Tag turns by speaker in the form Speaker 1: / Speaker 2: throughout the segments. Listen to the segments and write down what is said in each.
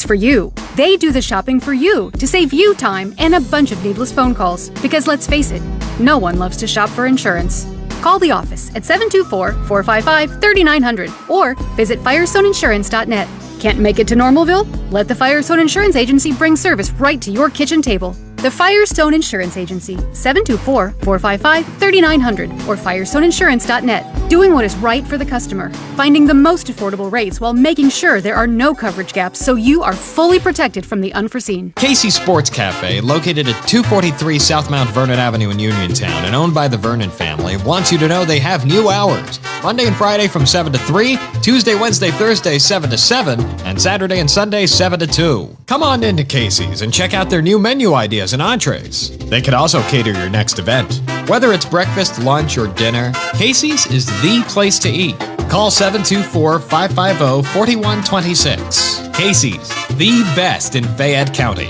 Speaker 1: works for you. They do the shopping for you to save you time and a bunch of needless phone calls. Because let's face it, no one loves to shop for insurance. Call the office at 724-455-3900 or visit firestoneinsurance.net. Can't make it to Normalville? Let the Firestone Insurance Agency bring service right to your kitchen table. The Firestone Insurance Agency, 724-455-3900 or firestoneinsurance.net. Doing what is right for the customer, finding the most affordable rates while making sure there are no coverage gaps so you are fully protected from the unforeseen.
Speaker 2: Casey's Sports Cafe, located at 243 South Mount Vernon Avenue in Uniontown and owned by the Vernon family, wants you to know they have new hours. Monday and Friday from 7 to 3, Tuesday, Wednesday, Thursday 7 to 7, and Saturday and Sunday 7 to 2. Come on into Casey's and check out their new menu ideas and entrees. They could also cater your next event. Whether it's breakfast, lunch, or dinner, Casey's is the place to eat. Call 724-550-4126. Casey's, the best in Fayette County.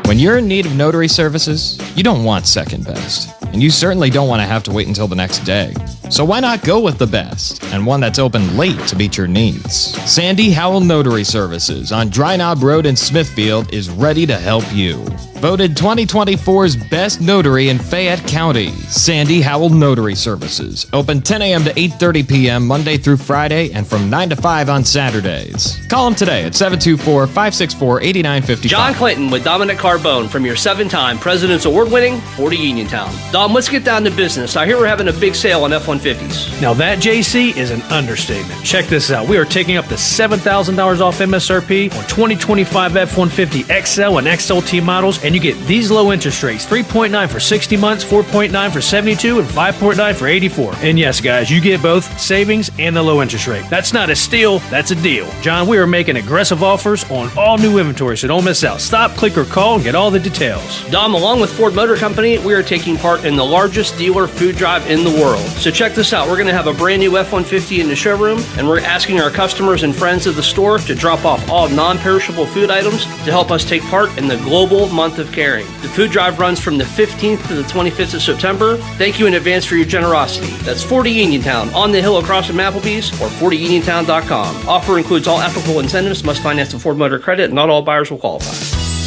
Speaker 2: When you're in need of notary services, you don't want second best. And you certainly don't want to have to wait until the next day. So why not go with the best, and one that's open late to meet your needs? Sandy Howell Notary Services on Dry Knob Road in Smithfield is ready to help you. Voted 2024's best notary in Fayette County, Sandy Howell Notary Services. Open 10 a.m. to 8:30 p.m. Monday through Friday and from 9 to 5 on Saturdays. Call them today at 724-564-8955.
Speaker 3: John Clinton with Dominic Carbone from your 7-time President's Award-winning 40 Uniontown. Dom, let's get down to business. I hear we're having a big sale on F-150s.
Speaker 4: Now that, JC, is an understatement. Check this out. We are taking up to $7,000 off MSRP on 2025 F-150 XL and XLT models, and you get these low interest rates: 3.9 for 60 months, 4.9 for 72, and 5.9 for 84. And yes, guys, you get both savings and the low interest rate. That's not a steal, that's a deal. John, we are making aggressive offers on all new inventory, so don't miss out. Stop, click, or call and get all the details.
Speaker 3: Dom, along with Ford Motor Company, we are taking part in the largest dealer food drive in the world. So check this out. We're going to have a brand new F-150 in the showroom, and we're asking our customers and friends of the store to drop off all non-perishable food items to help us take part in the global month of caring. The food drive runs from the 15th to the 25th of September. Thank you in advance for your generosity. That's 40 Uniontown, on the hill across from Applebee's, or 40uniontown.com. Offer includes all applicable incentives, must finance a Ford Motor credit, and not all buyers will qualify.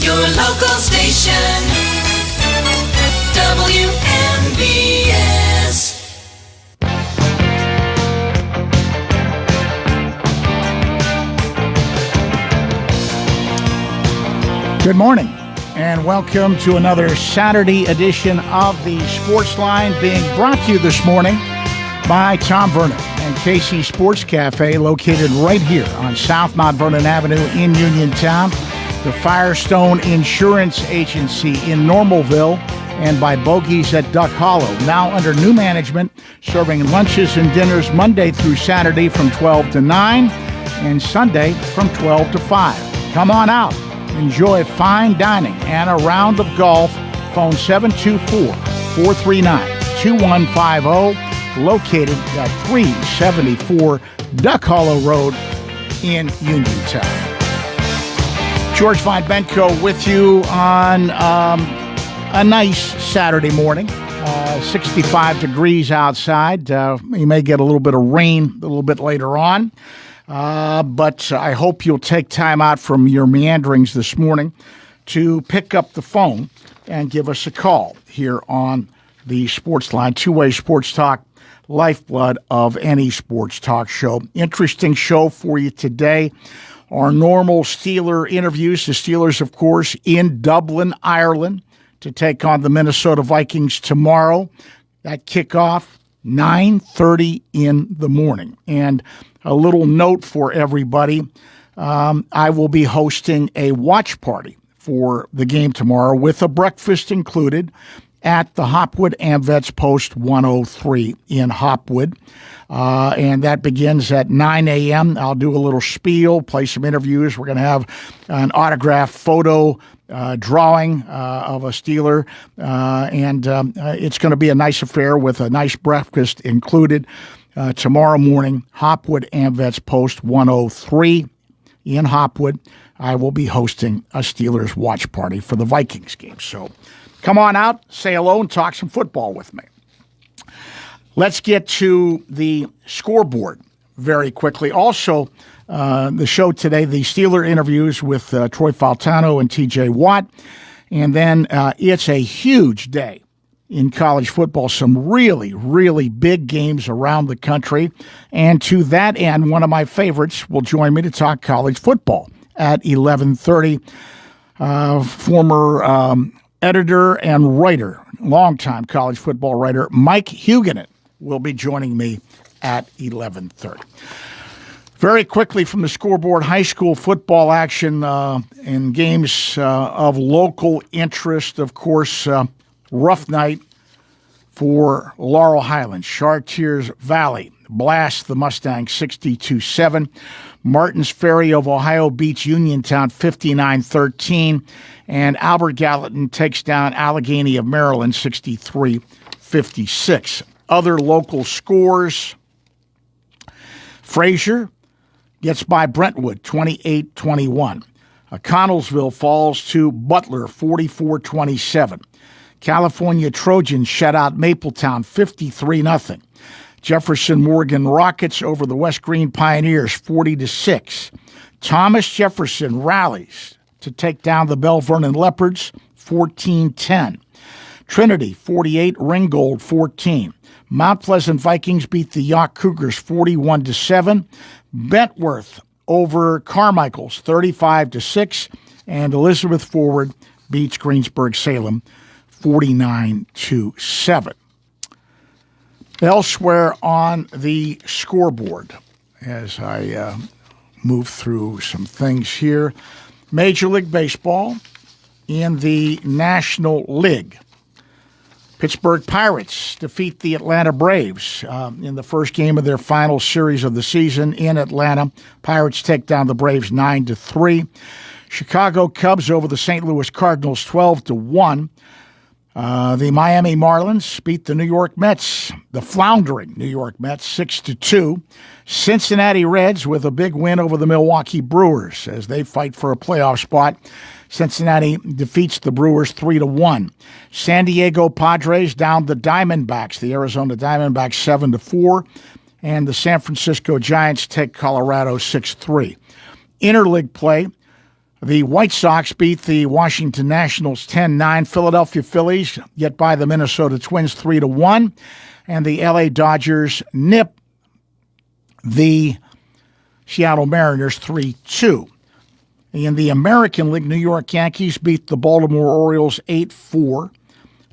Speaker 5: Your local station, WMBS.
Speaker 6: Good morning, and welcome to another Saturday edition of the Sportsline, being brought to you this morning by Tom Vernon and Casey's Sports Cafe, located right here on South Mount Vernon Avenue in Uniontown, the Firestone Insurance Agency in Normalville, and by Bogies at Duck Hollow, now under new management, serving lunches and dinners Monday through Saturday from 12 to 9 and Sunday from 12 to 5. Come on out. Enjoy fine dining and a round of golf. Phone 724-439-2150, located at 374 Duck Hollow Road in Uniontown. George Von Benko with you on a nice Saturday morning. 65 degrees outside. You may get a little bit of rain a little bit later on. But I hope you'll take time out from your meanderings this morning to pick up the phone and give us a call here on the Sportsline. Two-way sports talk, lifeblood of any sports talk show. Interesting show for you today. Our normal Steeler interviews. The Steelers, of course, in Dublin, Ireland, to take on the Minnesota Vikings tomorrow. That kickoff, 9:30 in the morning. And a little note for everybody, I will be hosting a watch party for the game tomorrow with a breakfast included at the Hopwood AmVets Post 103 in Hopwood. And that begins at 9 a.m. I'll do a little spiel, play some interviews. We're going to have an autographed photo drawing of a Steeler, and it's going to be a nice affair with a nice breakfast included. Tomorrow morning, Hopwood AmVets Post 103 in Hopwood. I will be hosting a Steelers watch party for the Vikings game. So come on out, say hello, and talk some football with me. Let's get to the scoreboard very quickly. Also, the show today, the Steeler interviews with Troy Faltano and TJ Watt. And then it's a huge day in college football, some really, really big games around the country. And to that end, one of my favorites will join me to talk college football at 11:30. Former editor and writer, longtime college football writer, Mike Huguenin will be joining me at 11:30. Very quickly from the scoreboard, high school football action in games of local interest. Of course, rough night for Laurel Highlands. Chartiers Valley blasts the Mustangs 62-7. Martins Ferry of Ohio beats Uniontown 59-13. And Albert Gallatin takes down Allegheny of Maryland 63-56. Other local scores: Fraser gets by Brentwood 28-21. Connellsville falls to Butler 44-27. California Trojans shut out Mapletown 53-0. Jefferson Morgan Rockets over the West Green Pioneers 40-6. Thomas Jefferson rallies to take down the Bell Vernon Leopards 14-10. Trinity 48, Ringgold 14. Mount Pleasant Vikings beat the Yawk Cougars 41-7. Bentworth over Carmichael's 35-6. And Elizabeth Forward beats Greensburg Salem 49-7. Elsewhere on the scoreboard, as I move through some things here, Major League Baseball in the National League. Pittsburgh Pirates defeat the Atlanta Braves in the first game of their final series of the season in Atlanta. Pirates take down the Braves 9-3. Chicago Cubs over the St. Louis Cardinals 12-1. The Miami Marlins beat the New York Mets, the floundering New York Mets, 6-2. Cincinnati Reds with a big win over the Milwaukee Brewers as they fight for a playoff spot. Cincinnati defeats the Brewers 3-1. San Diego Padres down the Diamondbacks, the Arizona Diamondbacks 7-4. And the San Francisco Giants take Colorado 6-3. Interleague play. The White Sox beat the Washington Nationals 10-9. Philadelphia Phillies get by the Minnesota Twins 3-1. And the LA Dodgers nip the Seattle Mariners 3-2. In the American League, New York Yankees beat the Baltimore Orioles 8-4.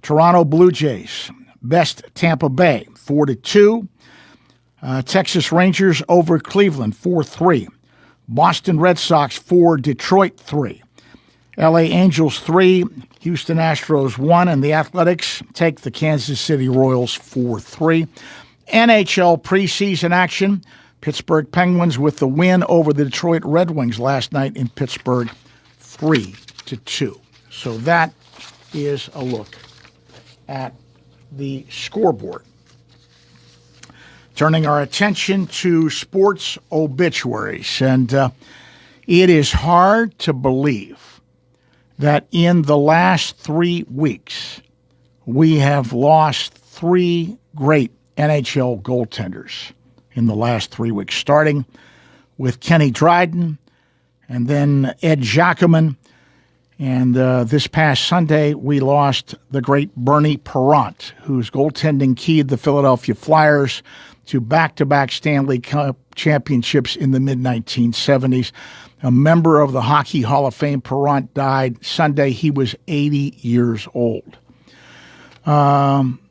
Speaker 6: Toronto Blue Jays best Tampa Bay 4-2. Texas Rangers over Cleveland 4-3. Boston Red Sox 4, Detroit 3. LA Angels 3, Houston Astros 1, and the Athletics take the Kansas City Royals 4-3. NHL preseason action. Pittsburgh Penguins with the win over the Detroit Red Wings last night in Pittsburgh 3-2. So that is a look at the scoreboard. Turning our attention to sports obituaries. And it is hard to believe that in the last 3 weeks, we have lost 3 great NHL goaltenders in the last 3 weeks, starting with Kenny Dryden and then Ed Jacquemin. And this past Sunday, we lost the great Bernie Parent, whose goaltending keyed the Philadelphia Flyers to back-to-back Stanley Cup championships in the mid-1970s. A member of the Hockey Hall of Fame, Parent died Sunday. He was 80 years old. Parent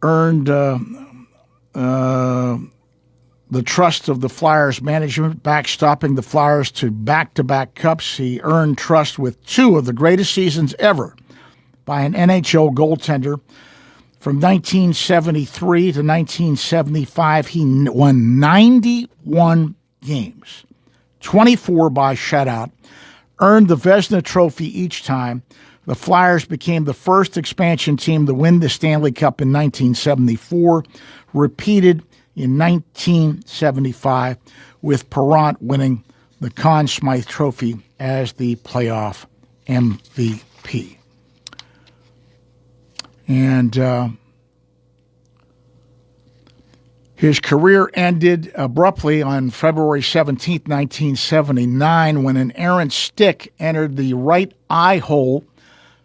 Speaker 6: earned the trust of the Flyers management, backstopping the Flyers to back-to-back cups. He earned trust with 2 of the greatest seasons ever by an NHL goaltender. From 1973 to 1975, he won 91 games, 24 by shutout, earned the Vezina Trophy each time. The Flyers became the first expansion team to win the Stanley Cup in 1974, repeated in 1975, with Parent winning the Conn Smythe Trophy as the playoff MVP. And His career ended abruptly on February 17, 1979, when an errant stick entered the right eye hole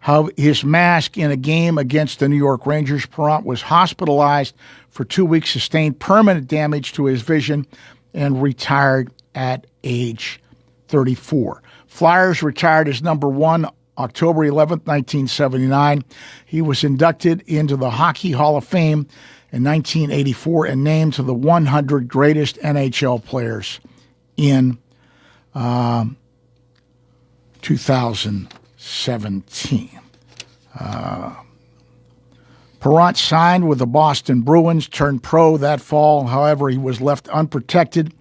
Speaker 6: of his mask in a game against the New York Rangers. Perrant was hospitalized for 2 weeks, sustained permanent damage to his vision, and retired at age 34. Flyers retired as number 1 October 11, 1979. He was inducted into the Hockey Hall of Fame in 1984 and named to the 100 greatest NHL players in 2017. Perrant signed with the Boston Bruins, turned pro that fall. However, he was left unprotected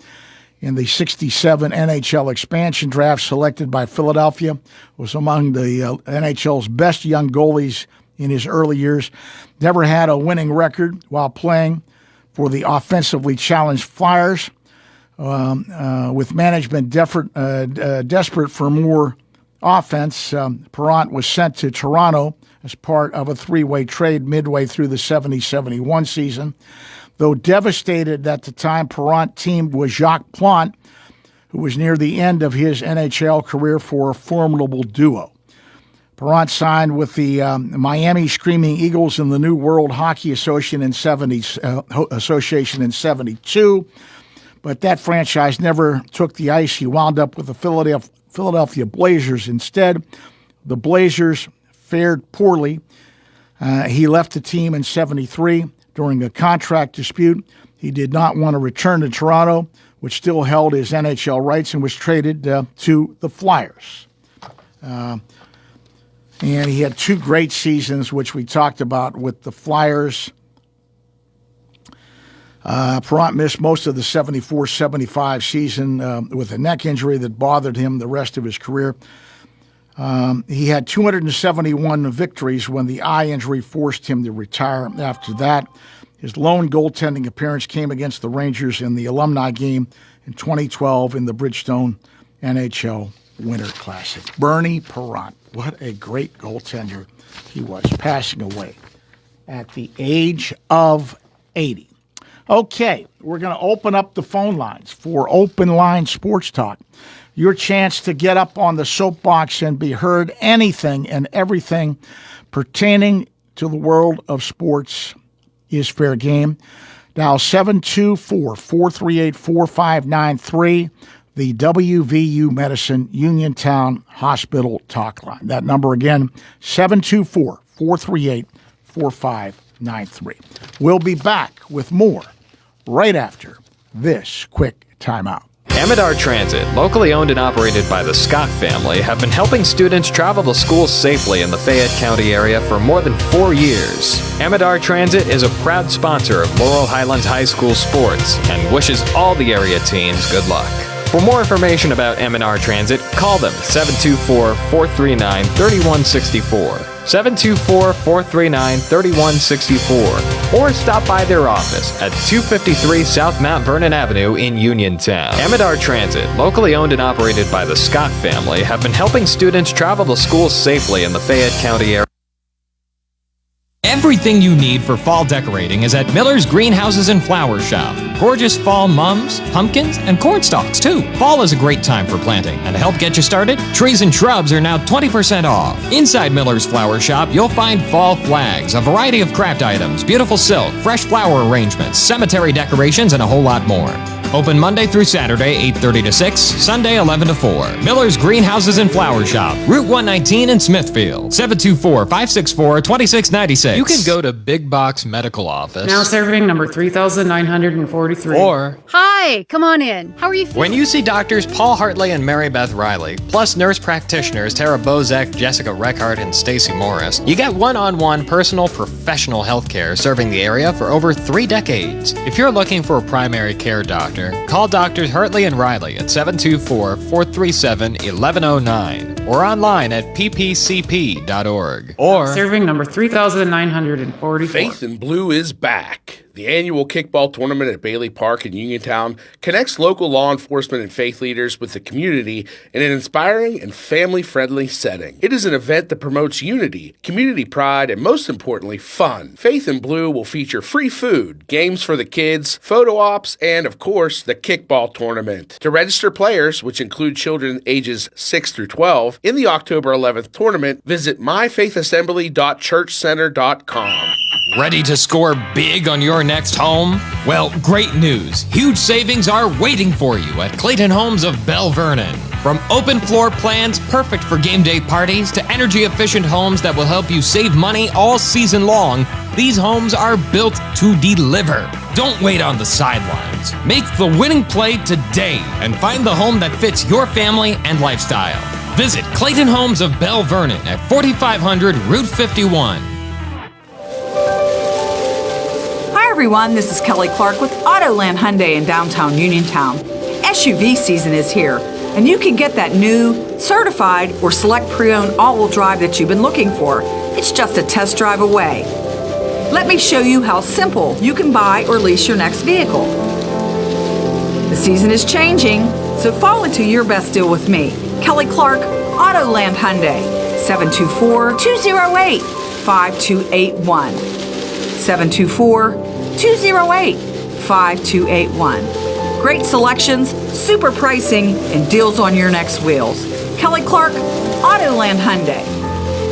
Speaker 6: in the 67 NHL expansion draft selected by Philadelphia. Was among the NHL's best young goalies in his early years. Never had a winning record while playing for the offensively challenged Flyers. With management desperate for more offense, Perrant was sent to Toronto as part of a three-way trade midway through the 70-71 season. Though devastated at the time, Perrant teamed with Jacques Plante, who was near the end of his NHL career, for a formidable duo. Perrant signed with the Miami Screaming Eagles in the New World Hockey Association in 72, but that franchise never took the ice. He wound up with the Philadelphia Blazers instead. The Blazers fared poorly. He left the team in 73 during a contract dispute. He did not want to return to Toronto, which still held his NHL rights, and was traded to the Flyers. And he had 2 great seasons, which we talked about with the Flyers. Perrant missed most of the 74-75 season with a neck injury that bothered him the rest of his career. He had 271 victories when the eye injury forced him to retire. After that, his lone goaltending appearance came against the Rangers in the alumni game in 2012 in the Bridgestone NHL Winter Classic. Bernie Perrant, what a great goaltender he was, passing away at the age of 80. Okay, we're going to open up the phone lines for Open Line Sports Talk. Your chance to get up on the soapbox and be heard. Anything and everything pertaining to the world of sports is fair game. Dial 724-438-4593, the WVU Medicine Uniontown Hospital Talk Line. That number again, 724-438-4593. We'll be back with more right after this quick timeout.
Speaker 2: Amador Transit, locally owned and operated by the Scott family, have been helping students travel to school safely in the Fayette County area for more than 4 years. Amador Transit is a proud sponsor of Laurel Highlands High School sports and wishes all the area teams good luck. For more information about M&R Transit, call them 724-439-3164, 724-439-3164, or stop by their office at 253 South Mount Vernon Avenue in Uniontown. M&R Transit, locally owned and operated by the Scott family, have been helping students travel to school safely in the Fayette County area. Everything you need for fall decorating is at Miller's Greenhouses and Flower Shop. Gorgeous fall mums, pumpkins, and cornstalks, too. Fall is a great time for planting, and to help get you started, trees and shrubs are now 20% off. Inside Miller's Flower Shop, you'll find fall flags, a variety of craft items, beautiful silk, fresh flower arrangements, cemetery decorations, and a whole lot more. Open Monday through Saturday, 8:30 to 6, Sunday 11 to 4. Miller's Greenhouses and Flower Shop, Route 119 in Smithfield, 724-564-2696. You can go to Big Box Medical Office.
Speaker 7: Now serving number 3,943.
Speaker 2: Or,
Speaker 1: Hi, come on in. How are you feeling?
Speaker 2: when you see doctors Paul Hartley and Mary Beth Riley, plus nurse practitioners Tara Bozek, Jessica Reckart, and Stacy Morris, you get one-on-one personal professional health care serving the area for over 3 decades. If you're looking for a primary care doctor, call Doctors Hartley and Riley at 724-437-1109 or online at ppcp.org. Or
Speaker 7: Serving number 3,944.
Speaker 8: Faith in Blue is back. The annual kickball tournament at Bailey Park in Uniontown connects local law enforcement and faith leaders with the community in an inspiring and family-friendly setting. It is an event that promotes unity, community pride, and most importantly, fun. Faith in Blue will feature free food, games for the kids, photo ops, and, of course, the kickball tournament. To register players, which include children ages 6 through 12, in the October 11th tournament, visit myfaithassembly.churchcenter.com.
Speaker 2: Ready to score big on your next home? Well, great news. Huge savings are waiting for you at Clayton Homes of Bell Vernon. From open floor plans perfect for game day parties to energy-efficient homes that will help you save money all season long, these homes are built to deliver. Don't wait on the sidelines. Make the winning play today and find the home that fits your family and lifestyle. Visit Clayton Homes of Bell Vernon at 4500 Route 51.
Speaker 9: Hi everyone, this is Kelly Clark with Autoland Hyundai in downtown Uniontown. SUV season is here, and you can get that new, certified, or select pre-owned all-wheel drive that you've been looking for. It's just a test drive away. Let me show you how simple you can buy or lease your next vehicle. The season is changing, so fall into your best deal with me. Kelly Clark, Autoland Hyundai, 724-208-5281. 724-208-5281. Great selections, super pricing, and deals on your next wheels. Kelly Clark, Autoland Hyundai,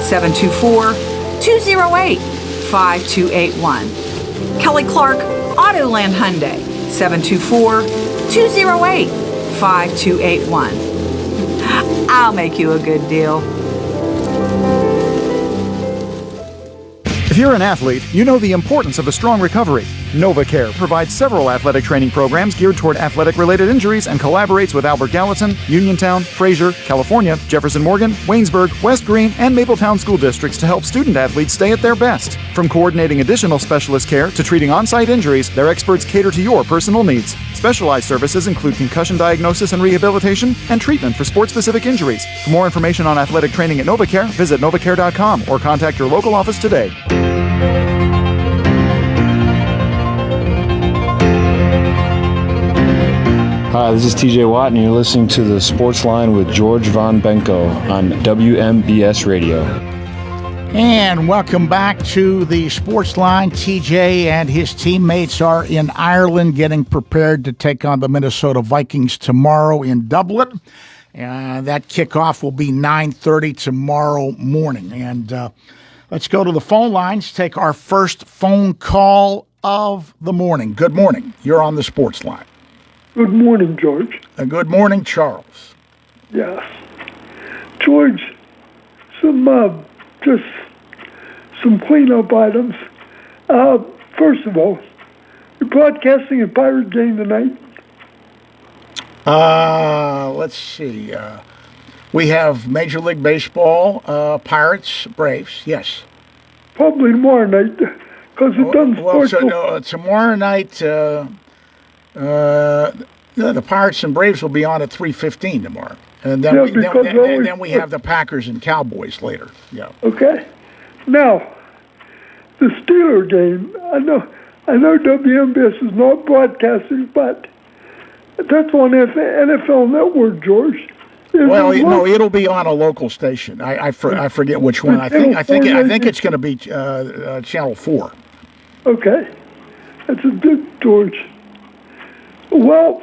Speaker 9: 724-208-5281. Kelly Clark, Autoland Hyundai, 724-208-5281. I'll make you a good deal.
Speaker 10: If you're an athlete, you know the importance of a strong recovery. NovaCare provides several athletic training programs geared toward athletic-related injuries and collaborates with Albert Gallatin, Uniontown, Fraser, California, Jefferson Morgan, Waynesburg, West Green, and Mapletown school districts to help student athletes stay at their best. From coordinating additional specialist care to treating on-site injuries, their experts cater to your personal needs. Specialized services include concussion diagnosis and rehabilitation and treatment for sport-specific injuries. For more information on athletic training at NovaCare, visit novacare.com or contact your local office today.
Speaker 11: Hi, this is TJ Watt, and you're listening to the Sportsline with George Von Benko on WMBS Radio.
Speaker 6: And welcome back to the Sportsline. TJ and his teammates are in Ireland getting prepared to take on the Minnesota Vikings tomorrow in Dublin. That kickoff will be 9:30 tomorrow morning. And let's go to the phone lines, take our first phone call of the morning. Good morning. You're on the Sportsline.
Speaker 12: Good morning, George.
Speaker 6: Good morning, Charles.
Speaker 12: Yes. George, just some cleanup items. First of all, you're broadcasting a Pirate game tonight?
Speaker 6: Let's see. We have Major League Baseball, Pirates, Braves, yes.
Speaker 12: Probably tomorrow night, because it doesn't start
Speaker 6: tomorrow night, the Pirates and Braves will be on at 3:15 tomorrow, and then then we have the Packers and Cowboys later. Yeah.
Speaker 12: Okay. Now, the Steeler game. I know WMBS is not broadcasting, but that's on NFL Network, George.
Speaker 6: Well, no, it'll be on a local station. I forget which one. I think it's going to be Channel 4.
Speaker 12: Okay, that's a bit, George. Well,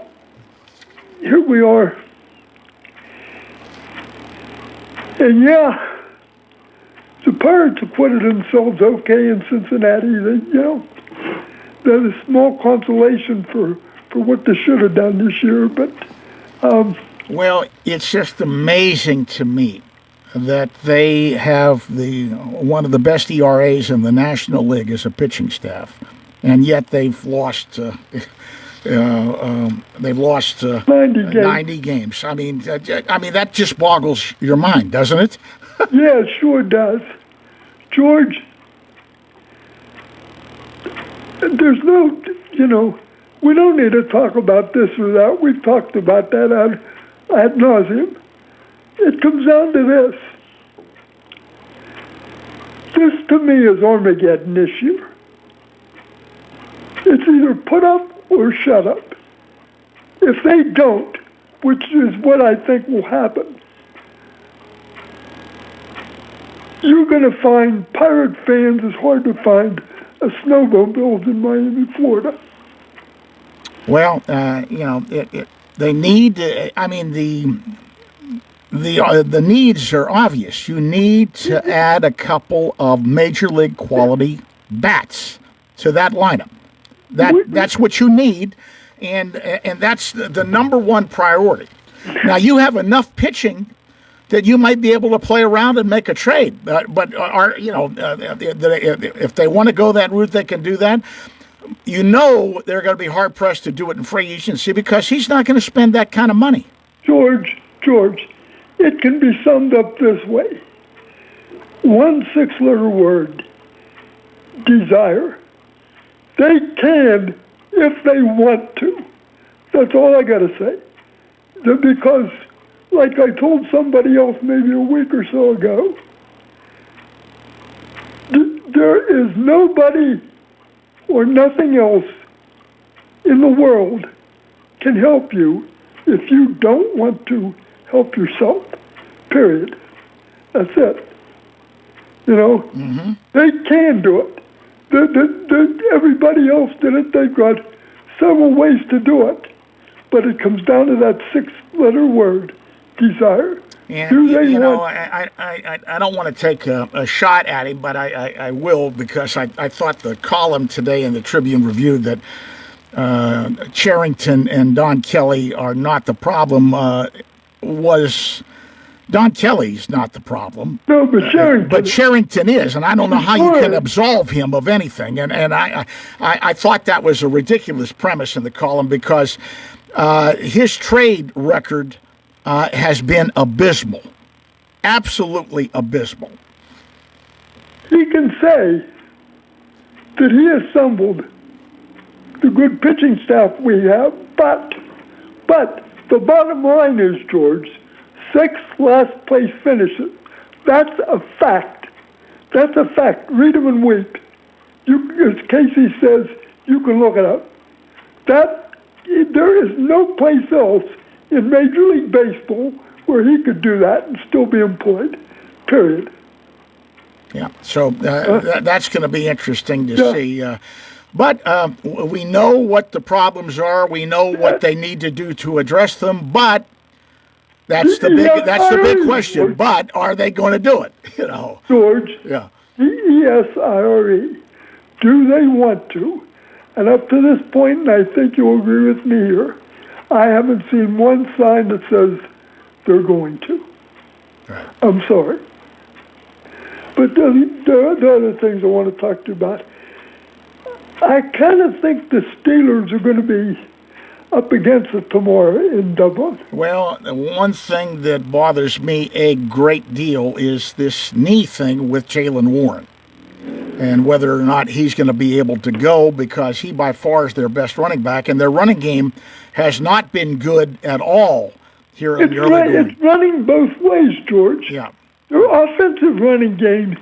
Speaker 12: here we are. And yeah, the Pirates acquitted themselves okay in Cincinnati. That is small consolation for what they should have done this year. But
Speaker 6: well, it's just amazing to me that they have one of the best ERAs in the National League as a pitching staff, and yet they've lost. They've lost 90 games. I mean, that just boggles your mind, doesn't it?
Speaker 12: Yeah, it sure does. George, there's no, we don't need to talk about this or that. We've talked about that ad nauseum. It comes down to this. This, to me, is Armageddon this year. It's either put up or shut up. If they don't, which is what I think will happen, you're going to find Pirate fans as hard to find as snowmobiles in Miami, Florida.
Speaker 6: Well, they need. The needs are obvious. You need to add a couple of major league quality bats to that lineup. That's what you need, and that's the number one priority. Now you have enough pitching that you might be able to play around and make a trade. But if they want to go that route, they can do that. They're going to be hard pressed to do it in free agency because he's not going to spend that kind of money.
Speaker 12: George, it can be summed up this way: 1 6-letter word, desire. They can if they want to. That's all I got to say. Because, like I told somebody else maybe a week or so ago, there is nobody or nothing else in the world can help you if you don't want to help yourself. Period. That's it. They can do it. Everybody else did it. They've got several ways to do it. But it comes down to that 6-letter word, desire.
Speaker 6: And, I don't want to take a shot at him, but I will, because I thought the column today in the Tribune Review that Cherington and Don Kelly are not the problem was Don Kelly's not the problem.
Speaker 12: No, but Cherington.
Speaker 6: But Cherington is, and I don't know how you can absolve him of anything. And I thought that was a ridiculous premise in the column because his trade record has been abysmal, absolutely abysmal.
Speaker 12: He can say that he assembled the good pitching staff we have, but the bottom line is, George, 6 last place finishes. That's a fact. That's a fact. Read them and weep. As Casey says, you can look it up. There is no place else in Major League Baseball where he could do that and still be employed. Period.
Speaker 6: Yeah, so that's going to be interesting to see. But we know what the problems are. We know what they need to do to address them. But that's the big question. But are they going to do it?
Speaker 12: George.
Speaker 6: Yeah.
Speaker 12: ESIRE. Do they want to? And up to this point, and I think you'll agree with me here, I haven't seen one sign that says they're going to.
Speaker 6: Right.
Speaker 12: I'm sorry. But the other things I want to talk to you about, I kind of think the Steelers are going to be up against it tomorrow in Dublin.
Speaker 6: Well, one thing that bothers me a great deal is this knee thing with Jaylen Warren and whether or not he's going to be able to go, because he by far is their best running back, and their running game has not been good at all here in the early going.
Speaker 12: It's running both ways, George.
Speaker 6: Yeah.
Speaker 12: Their offensive running game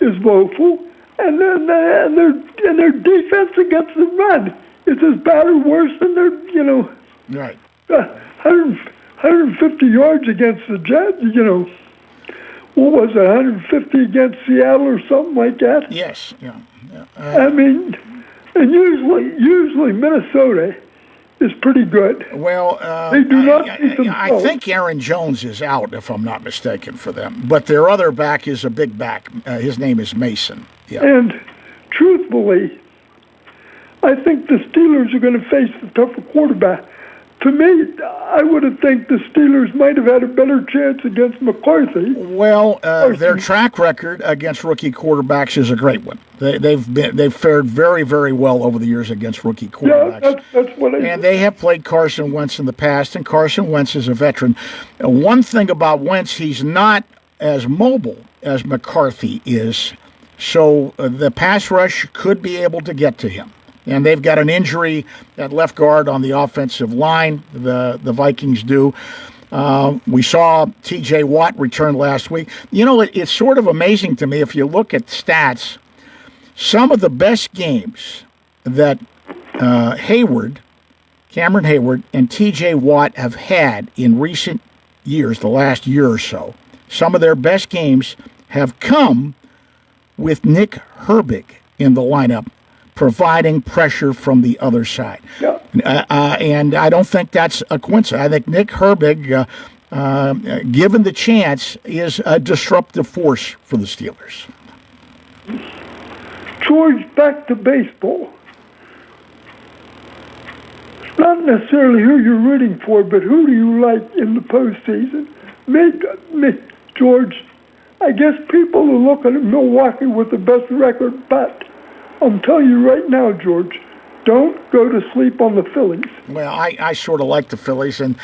Speaker 12: is woeful, and their defense against the run is as bad or worse than their,
Speaker 6: right.
Speaker 12: 150 yards against the Jets, what was it, 150 against Seattle or something like that?
Speaker 6: Yes, yeah.
Speaker 12: And usually Minnesota is pretty good.
Speaker 6: Well,
Speaker 12: they do not
Speaker 6: I think Aaron Jones is out, if I'm not mistaken, for them. But their other back is a big back. His name is Mason. Yeah.
Speaker 12: And truthfully, I think the Steelers are going to face the tougher quarterback. To me, I would have think the Steelers might have had a better chance against McCarthy.
Speaker 6: Well, their track record against rookie quarterbacks is a great one. They've fared very, very well over the years against rookie quarterbacks.
Speaker 12: Yeah, that's what
Speaker 6: and they have played Carson Wentz in the past, and Carson Wentz is a veteran. One thing about Wentz, he's not as mobile as McCarthy is, so the pass rush could be able to get to him. And they've got an injury at left guard on the offensive line, the Vikings do. We saw T.J. Watt return last week. It's sort of amazing to me if you look at stats. Some of the best games that Cameron Hayward, and T.J. Watt have had in recent years, the last year or so, some of their best games have come with Nick Herbig in the lineup, providing pressure from the other side.
Speaker 12: Yeah.
Speaker 6: And I don't think that's a coincidence. I think Nick Herbig, given the chance, is a disruptive force for the Steelers.
Speaker 12: George, back to baseball. It's not necessarily who you're rooting for, but who do you like in the postseason? Me, George, I guess people are looking at Milwaukee with the best record, but I'm telling you right now, George, don't go to sleep on the Phillies.
Speaker 6: Well, I sort of like the Phillies, and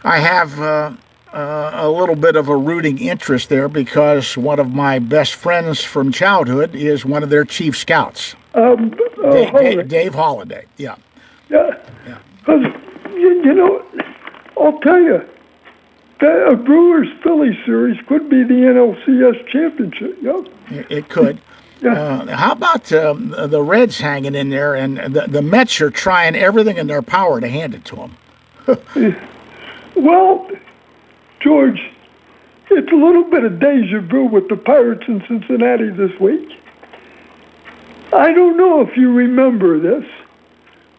Speaker 6: I have a little bit of a rooting interest there because one of my best friends from childhood is one of their chief scouts. Dave Holliday, yeah.
Speaker 12: Yeah, because, I'll tell you, a Brewers-Phillies series could be the NLCS championship, yeah?
Speaker 6: It could. Yeah. How about the Reds hanging in there, and the Mets are trying everything in their power to hand it to them?
Speaker 12: Well, George, it's a little bit of deja vu with the Pirates in Cincinnati this week. I don't know if you remember this,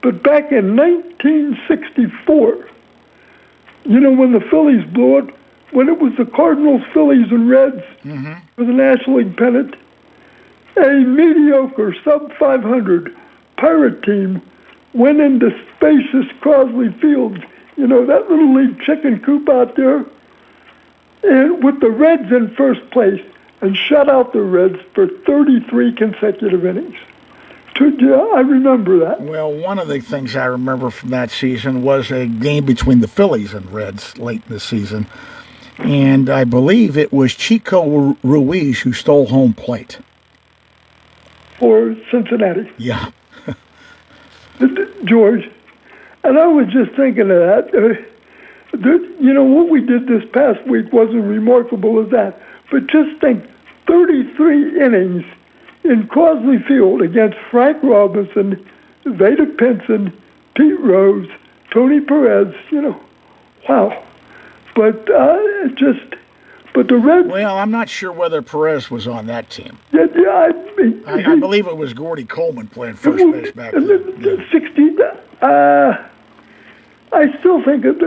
Speaker 12: but back in 1964, when the Phillies blew it, when it was the Cardinals, Phillies, and Reds for the National League pennant, a mediocre sub-500 Pirate team went into spacious Crosley Field, that little league chicken coop out there, and with the Reds in first place, and shut out the Reds for 33 consecutive innings. I remember that.
Speaker 6: Well, one of the things I remember from that season was a game between the Phillies and Reds late in the season, and I believe it was Chico Ruiz who stole home plate.
Speaker 12: For Cincinnati.
Speaker 6: Yeah.
Speaker 12: George, and I was just thinking of that. What we did this past week wasn't remarkable as that, but just think 33 innings in Crosley Field against Frank Robinson, Vada Pinson, Pete Rose, Tony Perez, wow. But but the Reds...
Speaker 6: Well, I'm not sure whether Perez was on that team.
Speaker 12: Yeah,
Speaker 6: I believe it was Gordy Coleman playing first base back then.
Speaker 12: 60... I still think it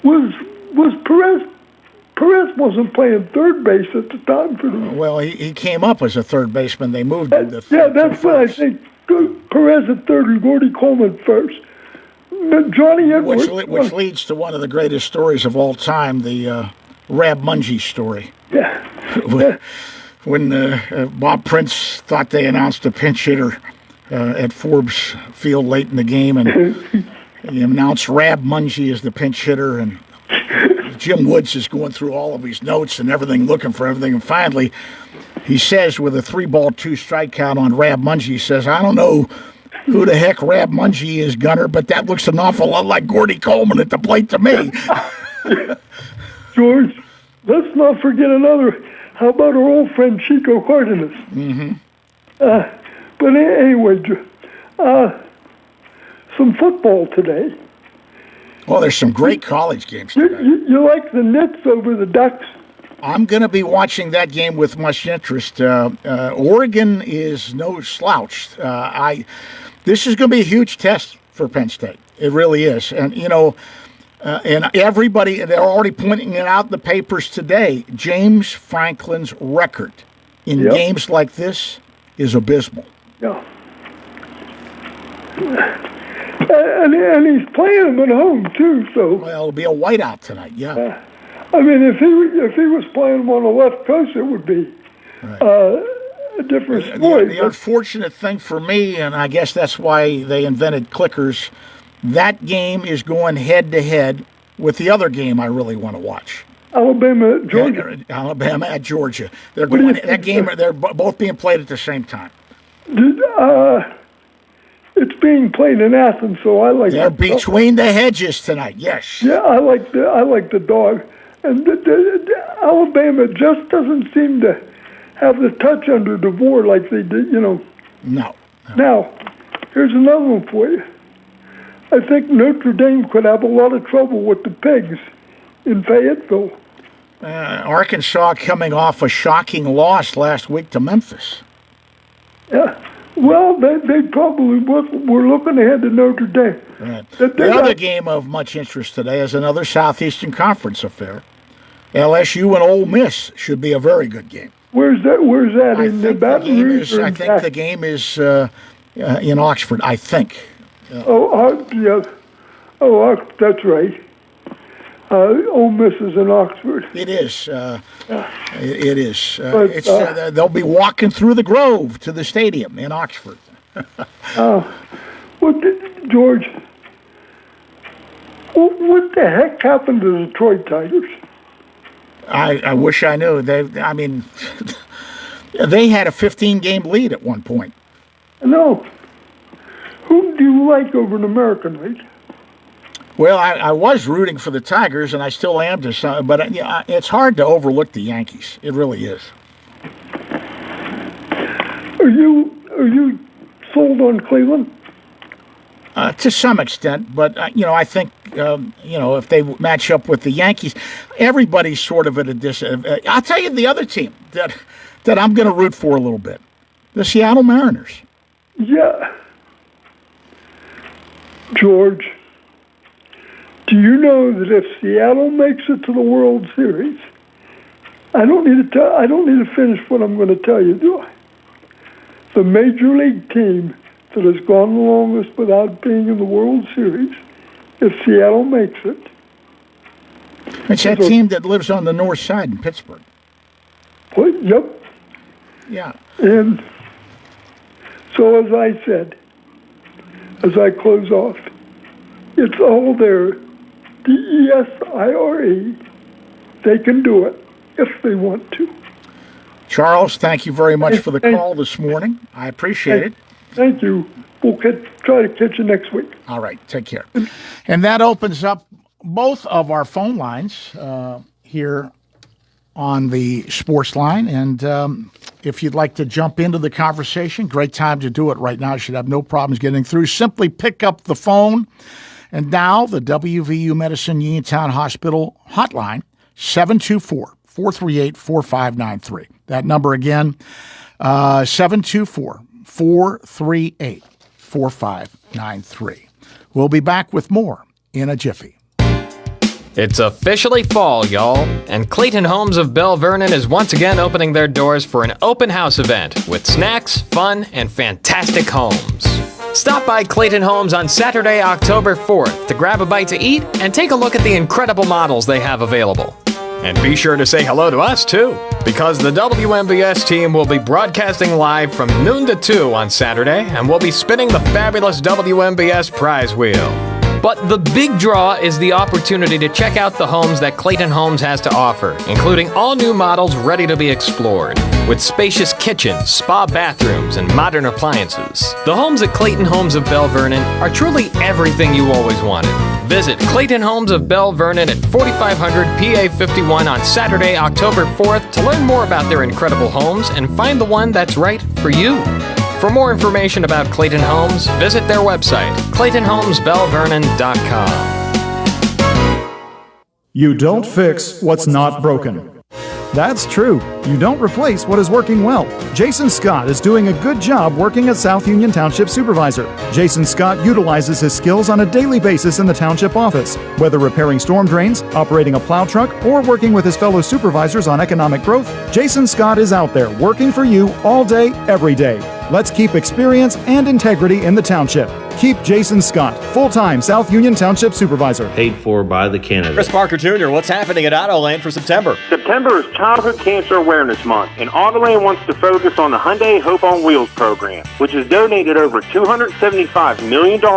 Speaker 12: was Perez. Perez wasn't playing third base at the time for them.
Speaker 6: Well, he came up as a third baseman. They moved him to third.
Speaker 12: Yeah, that's what I think. Perez at third and Gordy Coleman first. Johnny Edwards.
Speaker 6: Which leads to one of the greatest stories of all time, the Rab Mungie story.
Speaker 12: Yeah.
Speaker 6: When Bob Prince thought they announced a pinch hitter at Forbes Field late in the game, and he announced Rab Mungie as the pinch hitter, and Jim Woods is going through all of his notes and everything, looking for everything, and finally he says, with a 3-ball 2-strike count on Rab Mungie, he says, "I don't know who the heck Rab Mungie is, Gunner, but that looks an awful lot like Gordy Coleman at the plate to me."
Speaker 12: George, let's not forget another. How about our old friend Chico Cardenas? But anyway, some football today.
Speaker 6: Well, there's some great college games today.
Speaker 12: You like the Nets over the Ducks?
Speaker 6: I'm going to be watching that game with much interest. Oregon is no slouch. This is going to be a huge test for Penn State. It really is. And, and everybody, they're already pointing it out in the papers today. James Franklin's record in games like this is abysmal.
Speaker 12: Yeah. And he's playing them at home, too. So
Speaker 6: well, it'll be a whiteout tonight, yeah.
Speaker 12: I mean, if he was playing them on the left coast, it would be a different sport.
Speaker 6: The unfortunate thing for me, and I guess that's why they invented clickers, that game is going head-to-head with the other game I really want to watch.
Speaker 12: Alabama at Georgia.
Speaker 6: Alabama at Georgia. They're going that game. They're both being played at the same time.
Speaker 12: It's being played in Athens, so I like.
Speaker 6: They're between the hedges tonight. Yes.
Speaker 12: Yeah, I like the dog, and Alabama just doesn't seem to have the touch under DeVore like they did.
Speaker 6: No.
Speaker 12: Now, Here's another one for you. I think Notre Dame could have a lot of trouble with the Pigs in Fayetteville.
Speaker 6: Arkansas coming off a shocking loss last week to Memphis.
Speaker 12: Yeah. Well, they probably were looking ahead to Notre Dame.
Speaker 6: Right. The other game of much interest today is another Southeastern Conference affair. LSU and Ole Miss should be a very good game.
Speaker 12: Where's that? In the Baton Rouge?
Speaker 6: I think the game is in Oxford. I think.
Speaker 12: Yeah. That's right. Ole Miss is in Oxford.
Speaker 6: It is. It is. They'll be walking through the Grove to the stadium in Oxford.
Speaker 12: George, what the heck happened to the Detroit Tigers?
Speaker 6: I wish I knew. They had a 15-game lead at one point.
Speaker 12: No. Who do you like over in American League?
Speaker 6: Well, I was rooting for the Tigers, and I still am to some, but it's hard to overlook the Yankees. It really is.
Speaker 12: Are you sold on Cleveland?
Speaker 6: To some extent, but I think if they match up with the Yankees, everybody's sort of at a disadvantage. I'll tell you the other team that I'm going to root for a little bit, the Seattle Mariners.
Speaker 12: Yeah, George. Do you know that if Seattle makes it to the World Series, I don't need to finish what I'm going to tell you, do I? The Major League team that has gone the longest without being in the World Series, if Seattle makes it.
Speaker 6: It's that team that lives on the north side in Pittsburgh.
Speaker 12: Yep.
Speaker 6: Yeah.
Speaker 12: And so as I said, as I close off, it's all there. DESIRE. They can do it if they want to.
Speaker 6: Charles, thank you very much for the call this morning. I appreciate it.
Speaker 12: Thank you. We'll try to catch you next week.
Speaker 6: All right. Take care. And that opens up both of our phone lines here on the Sports Line. And if you'd like to jump into the conversation, great time to do it right now. You should have no problems getting through. Simply pick up the phone and dial the WVU Medicine Uniontown Hospital hotline, 724-438-4593. That number again, 724-438-4593. We'll be back with more in a jiffy.
Speaker 2: It's officially fall, y'all, and Clayton Homes of Bell Vernon is once again opening their doors for an open house event with snacks, fun, and fantastic homes. Stop by Clayton Homes on Saturday, October 4th to grab a bite to eat and take a look at the incredible models they have available. And be sure to say hello to us, too, because the WMBS team will be broadcasting live from noon to 2 on Saturday, and we'll be spinning the fabulous WMBS prize wheel. But the big draw is the opportunity to check out the homes that Clayton Homes has to offer, including all new models ready to be explored, with spacious kitchens, spa bathrooms, and modern appliances. The homes at Clayton Homes of Bell Vernon are truly everything you always wanted. Visit Clayton Homes of Bell Vernon at 4500 PA 51 on Saturday, October 4th to learn more about their incredible homes and find the one that's right for you. For more information about Clayton Homes, visit their website, ClaytonHomesBellVernon.com.
Speaker 10: You don't fix what's not broken. That's true. You don't replace what is working well. Jason Scott is doing a good job working as South Union Township Supervisor. Jason Scott utilizes his skills on a daily basis in the township office. Whether repairing storm drains, operating a plow truck, or working with his fellow supervisors on economic growth, Jason Scott is out there working for you all day, every day. Let's keep experience and integrity in the township. Keep Jason Scott, full-time South Union Township Supervisor.
Speaker 13: Paid for by the candidate.
Speaker 14: Chris Parker Jr., what's happening at Autoland for September?
Speaker 15: September is Childhood Cancer Awareness Month, and Autoland wants to focus on the Hyundai Hope on Wheels program, which has donated over $275 million to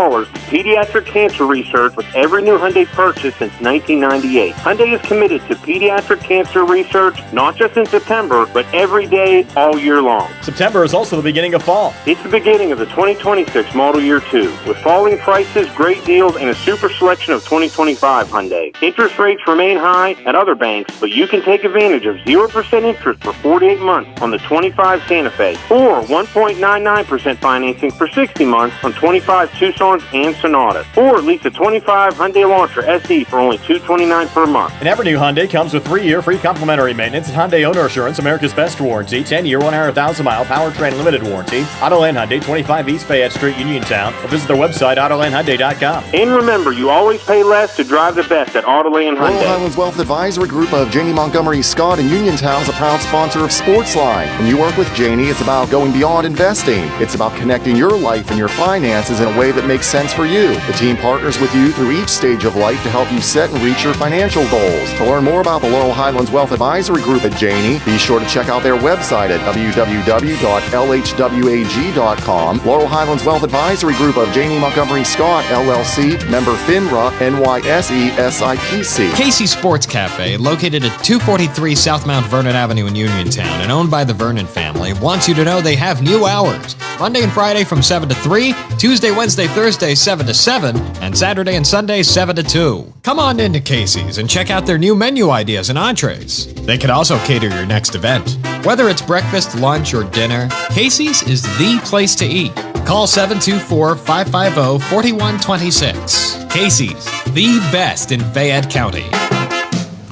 Speaker 15: pediatric cancer research with every new Hyundai purchase since 1998. Hyundai is committed to pediatric cancer research, not just in September, but every day, all year long.
Speaker 14: September is also the beginning of of fall.
Speaker 15: It's the beginning of the 2026 Model Year 2 with falling prices, great deals, and a super selection of 2025 Hyundai. Interest rates remain high at other banks, but you can take advantage of 0% interest for 48 months on the 25 Santa Fe or 1.99% financing for 60 months on 25 Tucsons and Sonatas, or lease a 25 Hyundai Elantra SE for only $229 per month.
Speaker 14: And every new Hyundai comes with 3-year free complimentary maintenance and Hyundai Owner Assurance, America's best warranty, 10-year, 100,000-mile powertrain limited warranty. Autoland Hyundai, 25 East Fayette Street, Uniontown, or visit their website, AutolandHyundai.com.
Speaker 15: And remember, you always pay less to drive the best at Autoland Hyundai.
Speaker 13: Laurel Highlands Wealth Advisory Group of Janie Montgomery Scott in Uniontown is a proud sponsor of Sportsline. When you work with Janie, it's about going beyond investing. It's about connecting your life and your finances in a way that makes sense for you. The team partners with you through each stage of life to help you set and reach your financial goals. To learn more about the Laurel Highlands Wealth Advisory Group at Janie, be sure to check out their website at www.lhwag.com. Laurel Highlands Wealth Advisory Group of Janie Montgomery Scott, LLC, member FINRA, NYSE, SIPC.
Speaker 2: Casey's Sports Cafe, located at 243 South Mount Vernon Avenue in Uniontown and owned by the Vernon family, wants you to know they have new hours. Monday and Friday from 7 to 3, Tuesday, Wednesday, Thursday 7 to 7, and Saturday and Sunday 7 to 2. Come on into Casey's and check out their new menu ideas and entrees. They could also cater your next event. Whether it's breakfast, lunch, or dinner, Casey's is the place to eat. Call 724-550-4126. Casey's, the best in Fayette County.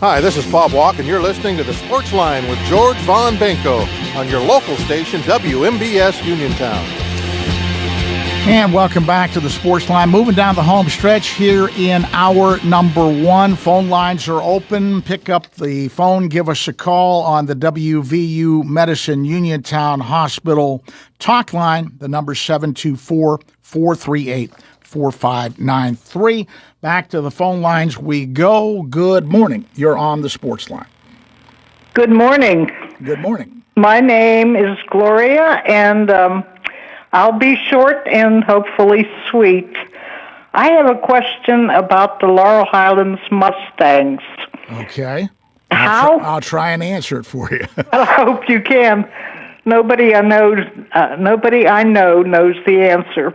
Speaker 16: Hi, this is Bob Walk, and you're listening to the Sportsline with George Von Benko on your local station, WMBS Uniontown.
Speaker 6: And welcome back to the Sportsline. Moving down the home stretch here in hour number 1. Phone lines are open. Pick up the phone. Give us a call on the WVU Medicine Uniontown Hospital talk line. The number 724-438-4593. Back to the phone lines we go. Good morning. You're on the Sportsline.
Speaker 17: Good morning.
Speaker 6: Good morning.
Speaker 17: My name is Gloria, and I'll be short and hopefully sweet. I have a question about the Laurel Highlands Mustangs.
Speaker 6: Okay.
Speaker 17: How?
Speaker 6: I'll try and answer it for you.
Speaker 17: I hope you can. Nobody I know knows the answer.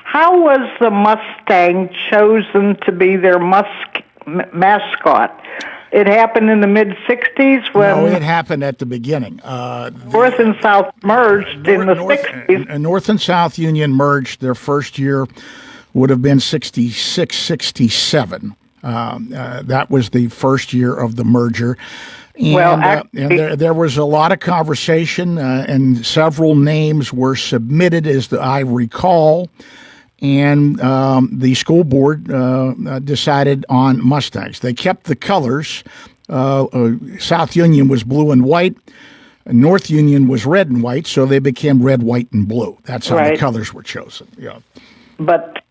Speaker 17: How was the Mustang chosen to be their mascot? It happened in the mid-'60s when...
Speaker 6: No, it happened at the beginning.
Speaker 17: North and South merged in the 60s.
Speaker 6: North and South Union merged. Their first year would have been 66, 67. That was the first year of the merger. And, there was a lot of conversation, and several names were submitted, as I recall. And the school board decided on Mustangs. They kept the colors. South Union was blue and white. North Union was red and white, so they became red, white, and blue. That's how the colors were chosen. Yeah.
Speaker 17: But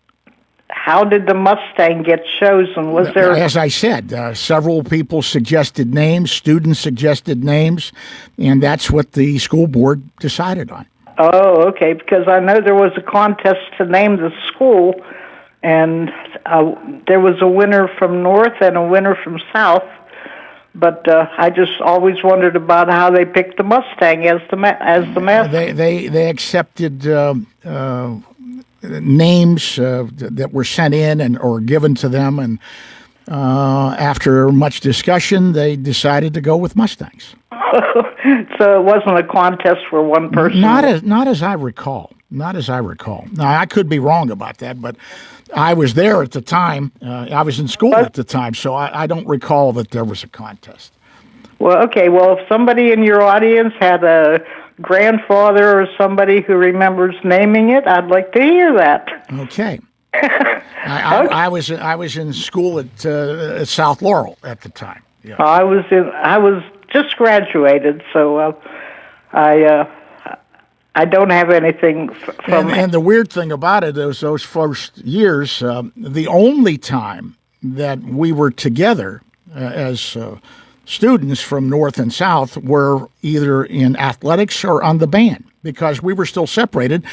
Speaker 17: how did the Mustang get chosen? Was there...
Speaker 6: As I said, several people suggested names, students suggested names, and that's what the school board decided on.
Speaker 17: Oh, okay, because I know there was a contest to name the school, and there was a winner from North and a winner from South, but I just always wondered about how they picked the Mustang as the mascot.
Speaker 6: They accepted names that were sent in or given to them, and after much discussion, they decided to go with Mustangs.
Speaker 17: So it wasn't a contest for one person?
Speaker 6: Not as I recall. Not as I recall. Now, I could be wrong about that, but I was there at the time. I was in school at the time, so I don't recall that there was a contest.
Speaker 17: Well, okay. Well, if somebody in your audience had a grandfather or somebody who remembers naming it, I'd like to hear that.
Speaker 6: Okay. I was in school at South Laurel at the time. Yeah.
Speaker 17: I was just graduated, so I don't have anything from.
Speaker 6: And the weird thing about it is those first years, the only time that we were together as students from North and South were either in athletics or on the band, because we were still separated.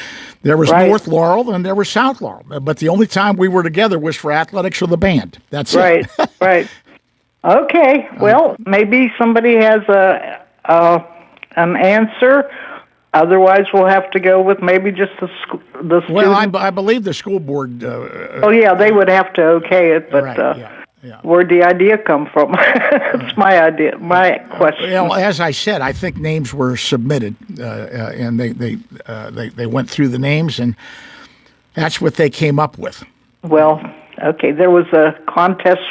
Speaker 6: There was North Laurel and there was South Laurel, but the only time we were together was for athletics or the band. That's
Speaker 17: it. Right. Okay. Well, maybe somebody has an answer, Otherwise, we'll have to go with maybe just the student.
Speaker 6: Well, I believe the school board.
Speaker 17: Oh yeah, they would have to okay it, but where'd the idea come from? It's my idea, my question.
Speaker 6: Well, as I said, I think names were submitted, and they went through the names, and that's what they came up with.
Speaker 17: Well, okay, there was a contest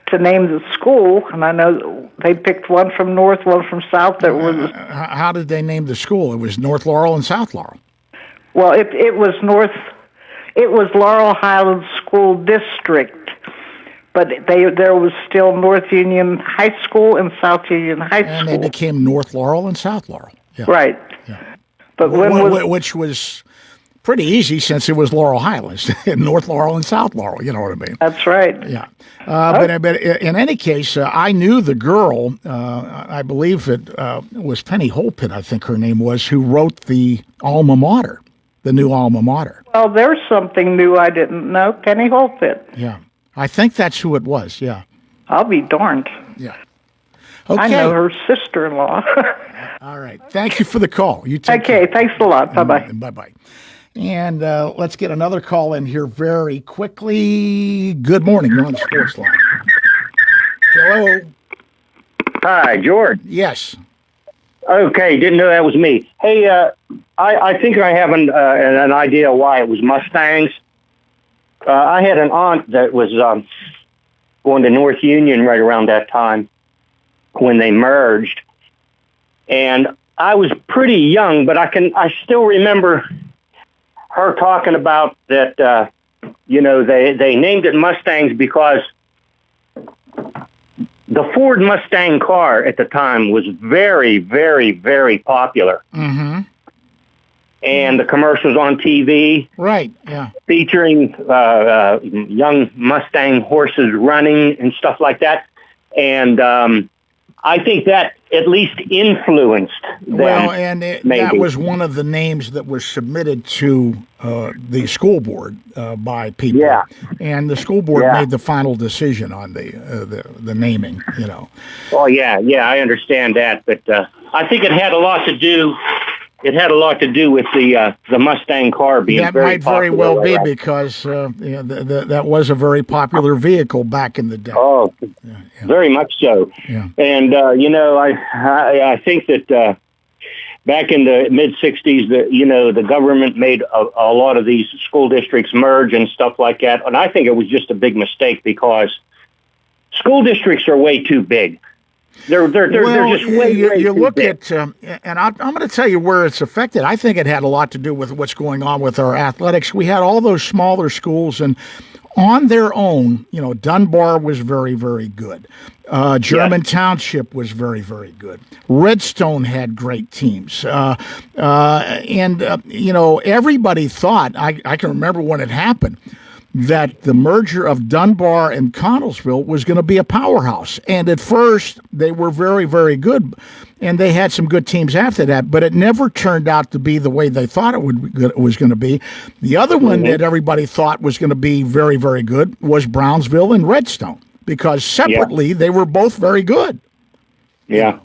Speaker 17: to name the school, and I know they picked one from North, one from South. That was.
Speaker 6: How did they name the school? It was North Laurel and South Laurel.
Speaker 17: Well, it was North. It was Laurel Highlands School District, but there was still North Union High School and South Union High School.
Speaker 6: And they became North Laurel and South Laurel. Yeah.
Speaker 17: Right.
Speaker 6: Yeah.
Speaker 17: But
Speaker 6: which was pretty easy since it was Laurel Highlands, North Laurel and South Laurel. You know what I mean?
Speaker 17: That's right.
Speaker 6: Yeah. But in any case, I knew the girl. I believe it was Penny Holpit, I think her name was, who wrote the alma mater, the new alma mater.
Speaker 17: Well, there's something new I didn't know. Penny Holpit.
Speaker 6: Yeah. I think that's who it was. Yeah.
Speaker 17: I'll be darned.
Speaker 6: Yeah. Okay.
Speaker 17: I know her sister-in-law.
Speaker 6: All right. Thank you for the call. You take
Speaker 17: care. Thanks a lot. Bye-bye.
Speaker 6: Bye-bye. And let's get another call in here very quickly. Good morning. You're on the Sportsline. Hello.
Speaker 18: Hi, George.
Speaker 6: Yes.
Speaker 18: Okay, didn't know that was me. Hey, I think I have an idea why it was Mustangs. I had an aunt that was going to North Union right around that time when they merged. And I was pretty young, but I still remember her talking about that, they named it Mustangs because the Ford Mustang car at the time was very, very, very popular.
Speaker 6: Mm-hmm.
Speaker 18: And the commercials on TV.
Speaker 6: Right, yeah.
Speaker 18: Featuring young Mustang horses running and stuff like that. And I think that at least influenced them.
Speaker 6: Well, and that was one of the names that was submitted to the school board by people.
Speaker 18: Yeah.
Speaker 6: And the school board made the final decision on the naming, you know.
Speaker 18: Oh, yeah, I understand that. But I think it had a lot to do. It had a lot to do with the Mustang car being
Speaker 6: that
Speaker 18: very
Speaker 6: might very
Speaker 18: popular,
Speaker 6: well be
Speaker 18: right?
Speaker 6: because that was a very popular vehicle back in the day.
Speaker 18: Oh, very much so.
Speaker 6: Yeah.
Speaker 18: And I think that back in the mid '60s, the government made a lot of these school districts merge and stuff like that, and I think it was just a big mistake because school districts are way too big. They're just way
Speaker 6: you
Speaker 18: too
Speaker 6: look
Speaker 18: big.
Speaker 6: at, and I'm going to tell you where it's affected. I think it had a lot to do with what's going on with our athletics. We had all those smaller schools, and on their own, Dunbar was very, very good. German Township was very, very good. Redstone had great teams. Everybody thought, I can remember when it happened, that the merger of Dunbar and Connellsville was going to be a powerhouse. And at first, they were very, very good, and they had some good teams after that, but it never turned out to be the way they thought it was going to be. The other one that everybody thought was going to be very, very good was Brownsville and Redstone, because separately, they were both very good.
Speaker 18: Yeah.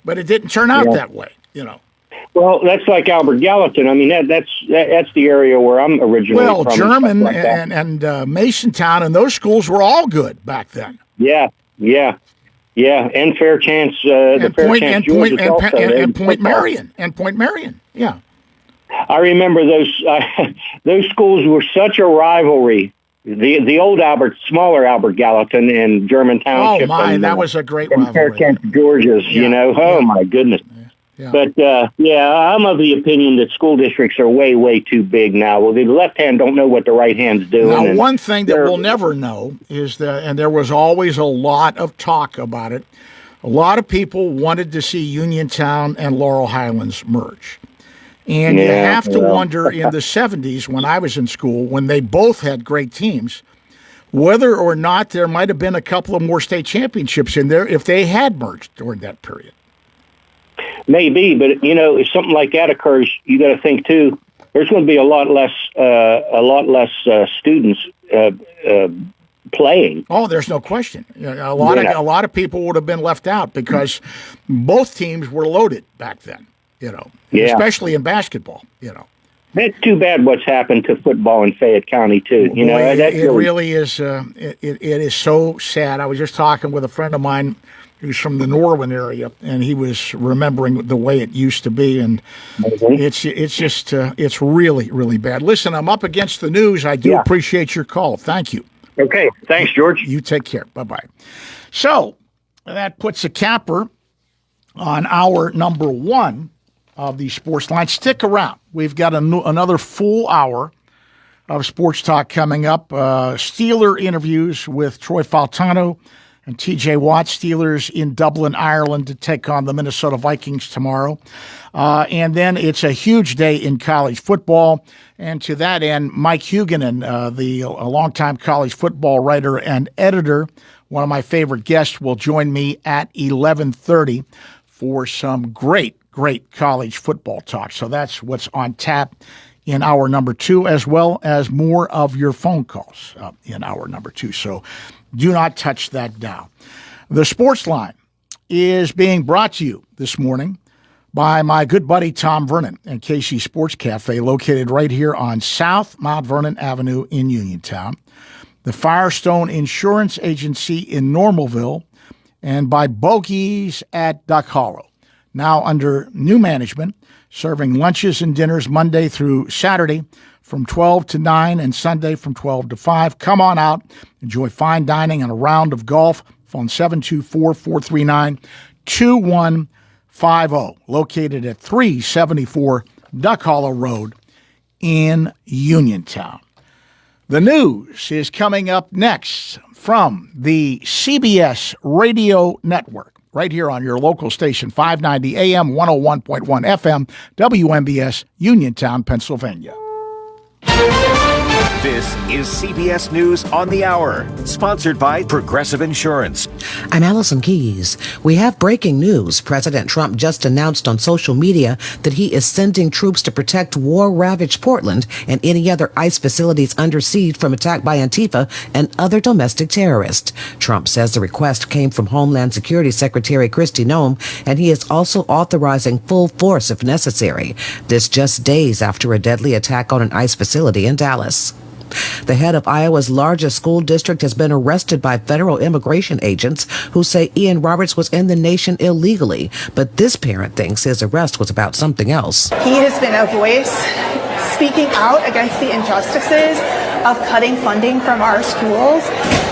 Speaker 6: But it didn't turn out that way,
Speaker 18: Well, that's like Albert Gallatin. I mean, that's the area where I'm originally from.
Speaker 6: Well, German and Masontown and those schools were all good back then.
Speaker 18: Yeah. And Fairchance,
Speaker 6: Point Marion. Yeah.
Speaker 18: I remember those schools were such a rivalry. The old smaller Albert Gallatin and German Township.
Speaker 6: Oh my, that was a great rivalry.
Speaker 18: Fairchance Georges, Oh my goodness.
Speaker 6: Yeah.
Speaker 18: But, I'm of the opinion that school districts are way, way too big now. Well, the left hand don't know what the right hand's doing.
Speaker 6: Now, one thing that we'll never know is that, and there was always a lot of talk about it, a lot of people wanted to see Uniontown and Laurel Highlands merge. And you have to wonder in the 70s, when I was in school, when they both had great teams, whether or not there might have been a couple of more state championships in there if they had merged during that period.
Speaker 18: Maybe, but if something like that occurs, you got to think too. There's going to be a lot less students playing.
Speaker 6: Oh, there's no question. A lot of people would have been left out because both teams were loaded back then. especially in basketball,
Speaker 18: It's too bad what's happened to football in Fayette County, too.
Speaker 6: It really is. It is so sad. I was just talking with a friend of mine who's from the Norwin area, and he was remembering the way it used to be, and it's just it's really, really bad. Listen, I'm up against the news. I do appreciate your call. Thank you.
Speaker 18: Okay. Thanks, George.
Speaker 6: You take care. Bye-bye. So that puts a capper on hour number 1 of the Sports Line. Stick around. We've got another full hour of sports talk coming up. Steeler interviews with Troy Faltano and TJ Watt. Steelers in Dublin, Ireland to take on the Minnesota Vikings tomorrow. And then it's a huge day in college football. And to that end, Mike Huguenin, a longtime college football writer and editor, one of my favorite guests, will join me at 11:30 for some great college football talk. So that's what's on tap in hour number 2, as well as more of your phone calls in hour number 2. So do not touch that dial. The Sports Line is being brought to you this morning by my good buddy Tom Vernon and KC Sports Cafe, located right here on South Mount Vernon Avenue in Uniontown, the Firestone Insurance Agency in Normalville, and by Bogies at Duck Hollow. Now under new management, serving lunches and dinners Monday through Saturday from 12 to 9 and Sunday from 12 to 5. Come on out, enjoy fine dining and a round of golf. Phone 724-439-2150, located at 374 Duck Hollow Road in Uniontown. The news is coming up next from the CBS Radio Network, right here on your local station, 590 AM, 101.1 FM, WMBS, Uniontown, Pennsylvania.
Speaker 19: This is CBS News on the Hour, sponsored by Progressive Insurance.
Speaker 20: I'm Allison Keys. We have breaking news. President Trump just announced on social media that he is sending troops to protect war-ravaged Portland and any other ICE facilities under siege from attack by Antifa and other domestic terrorists. Trump says the request came from Homeland Security Secretary Kristi Noem, and he is also authorizing full force if necessary. This just days after a deadly attack on an ICE facility in Dallas. The head of Iowa's largest school district has been arrested by federal immigration agents who say Ian Roberts was in the nation illegally. But this parent thinks his arrest was about something else.
Speaker 21: He has been a voice speaking out against the injustices of cutting funding from our schools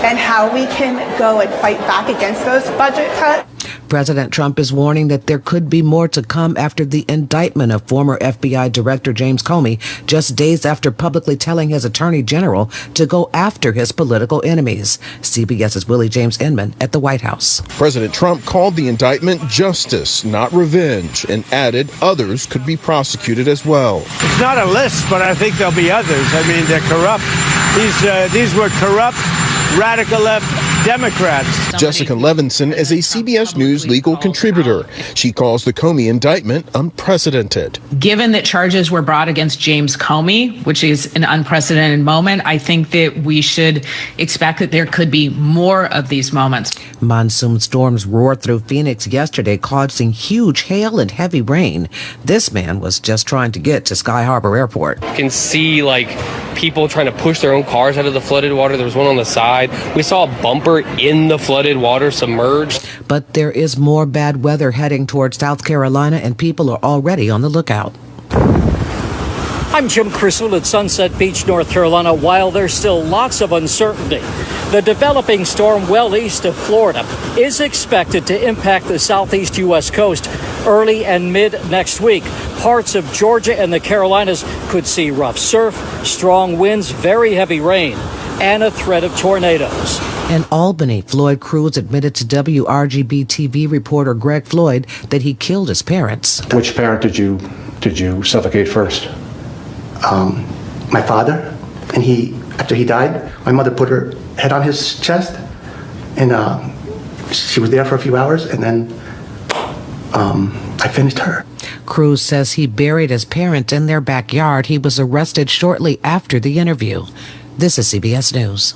Speaker 21: and how we can go and fight back against those budget cuts.
Speaker 20: President Trump is warning that there could be more to come after the indictment of former FBI Director James Comey, just days after publicly telling his attorney general to go after his political enemies. CBS's Willie James Inman at the White House.
Speaker 22: President Trump called the indictment justice, not revenge, and added others could be prosecuted as well.
Speaker 23: It's not a list, but I think there'll be others. I mean, they're corrupt. These were corrupt, radical left Democrats.
Speaker 22: Jessica Levinson is a CBS News legal contributor. She calls the Comey indictment unprecedented.
Speaker 7: Given that charges were brought against James Comey, which is an unprecedented moment, I think that we should expect that there could be more of these moments.
Speaker 20: Monsoon storms roared through Phoenix yesterday, causing huge hail and heavy rain. This man was just trying to get to Sky Harbor Airport.
Speaker 24: You can see people trying to push their own cars out of the flooded water. There was one on the side. We saw a bumper in the flooded water submerged.
Speaker 20: But there is more bad weather heading towards South Carolina, and people are already on the lookout.
Speaker 25: I'm Jim Criswell at Sunset Beach, North Carolina. While there's still lots of uncertainty, the developing storm well east of Florida is expected to impact the southeast U.S. coast early and mid next week. Parts of Georgia and the Carolinas could see rough surf, strong winds, very heavy rain, and a threat of tornadoes.
Speaker 20: In Albany, Floyd Cruz admitted to WRGB TV reporter Greg Floyd that he killed his parents.
Speaker 26: Which parent did you suffocate first?
Speaker 27: My father, and after he died, my mother put her head on his chest, and she was there for a few hours, and then I finished her.
Speaker 20: Cruz says he buried his parents in their backyard. He was arrested shortly after the interview. This is CBS News.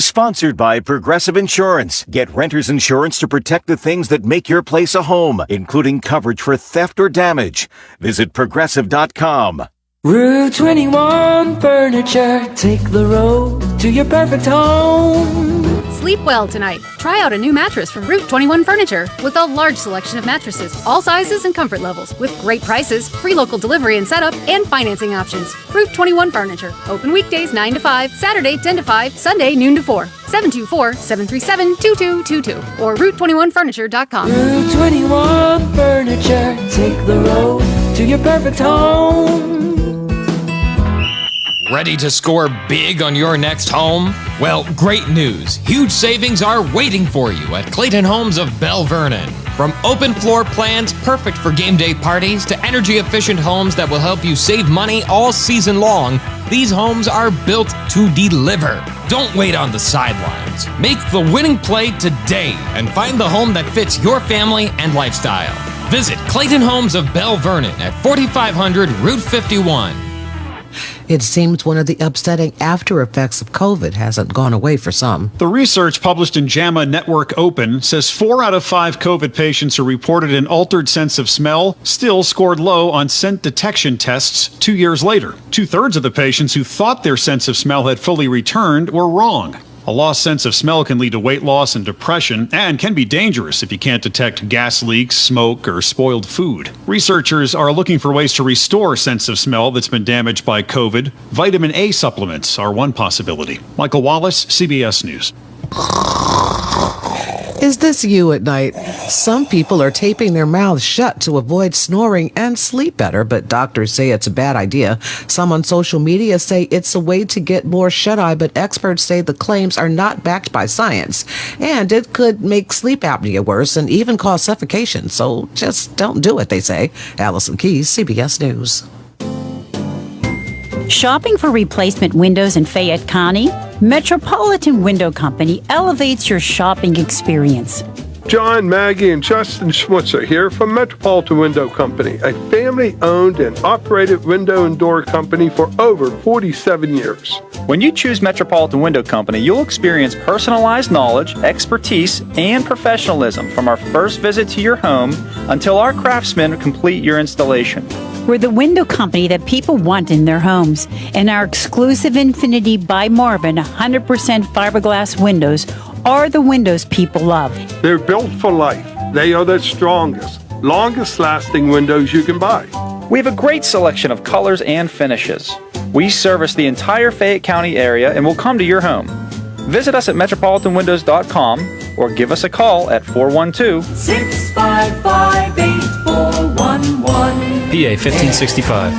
Speaker 19: Sponsored by Progressive Insurance. Get renter's insurance to protect the things that make your place a home, including coverage for theft or damage. Visit Progressive.com.
Speaker 1: Route 21 Furniture. Take the road to your perfect home.
Speaker 3: Sleep well tonight. Try out a new mattress from Route 21 Furniture with a large selection of mattresses, all sizes and comfort levels, with great prices, free local delivery and setup, and financing options. Route 21 Furniture. Open weekdays 9 to 5, Saturday 10 to 5, Sunday noon to 4. 724-737-2222 or Route21Furniture.com.
Speaker 1: Route 21 Furniture. Take the road to your perfect home.
Speaker 2: Ready to score big on your next home? Well, great news. Huge savings are waiting for you at Clayton Homes of Bell Vernon. From open floor plans perfect for game day parties to energy-efficient homes that will help you save money all season long, these homes are built to deliver. Don't wait on the sidelines. Make the winning play today and find the home that fits your family and lifestyle. Visit Clayton Homes of Bell Vernon at 4500 Route 51.
Speaker 20: It seems one of the upsetting after effects of COVID hasn't gone away for some.
Speaker 4: The research published in JAMA Network Open says 4 out of 5 COVID patients who reported an altered sense of smell still scored low on scent detection tests 2 years later. 2/3 of the patients who thought their sense of smell had fully returned were wrong. A lost sense of smell can lead to weight loss and depression and can be dangerous if you can't detect gas leaks, smoke, or spoiled food. Researchers are looking for ways to restore sense of smell that's been damaged by COVID. Vitamin A supplements are one possibility. Michael Wallace, CBS News.
Speaker 20: Is this you at night? Some people are taping their mouths shut to avoid snoring and sleep better, but doctors say it's a bad idea. Some on social media say it's a way to get more shut-eye, but experts say the claims are not backed by science, and it could make sleep apnea worse and even cause suffocation. So just don't do it, they say. Allison Keyes, CBS News.
Speaker 5: Shopping for replacement windows in Fayette County? Metropolitan Window Company elevates your shopping experience.
Speaker 8: John, Maggie, and Justin Schmutzer here from Metropolitan Window Company, a family-owned and operated window and door company for over 47 years.
Speaker 9: When you choose Metropolitan Window Company, you'll experience personalized knowledge, expertise, and professionalism from our first visit to your home until our craftsmen complete your installation.
Speaker 5: We're the window company that people want in their homes, and our exclusive Infinity by Marvin 100% fiberglass windows are the windows people love.
Speaker 8: They're built for life. They are the strongest, longest-lasting windows you can buy.
Speaker 9: We have a great selection of colors and finishes. We service the entire Fayette County area and will come to your home. Visit us at metropolitanwindows.com or give us a call at 412-655-8411.
Speaker 24: PA 1565.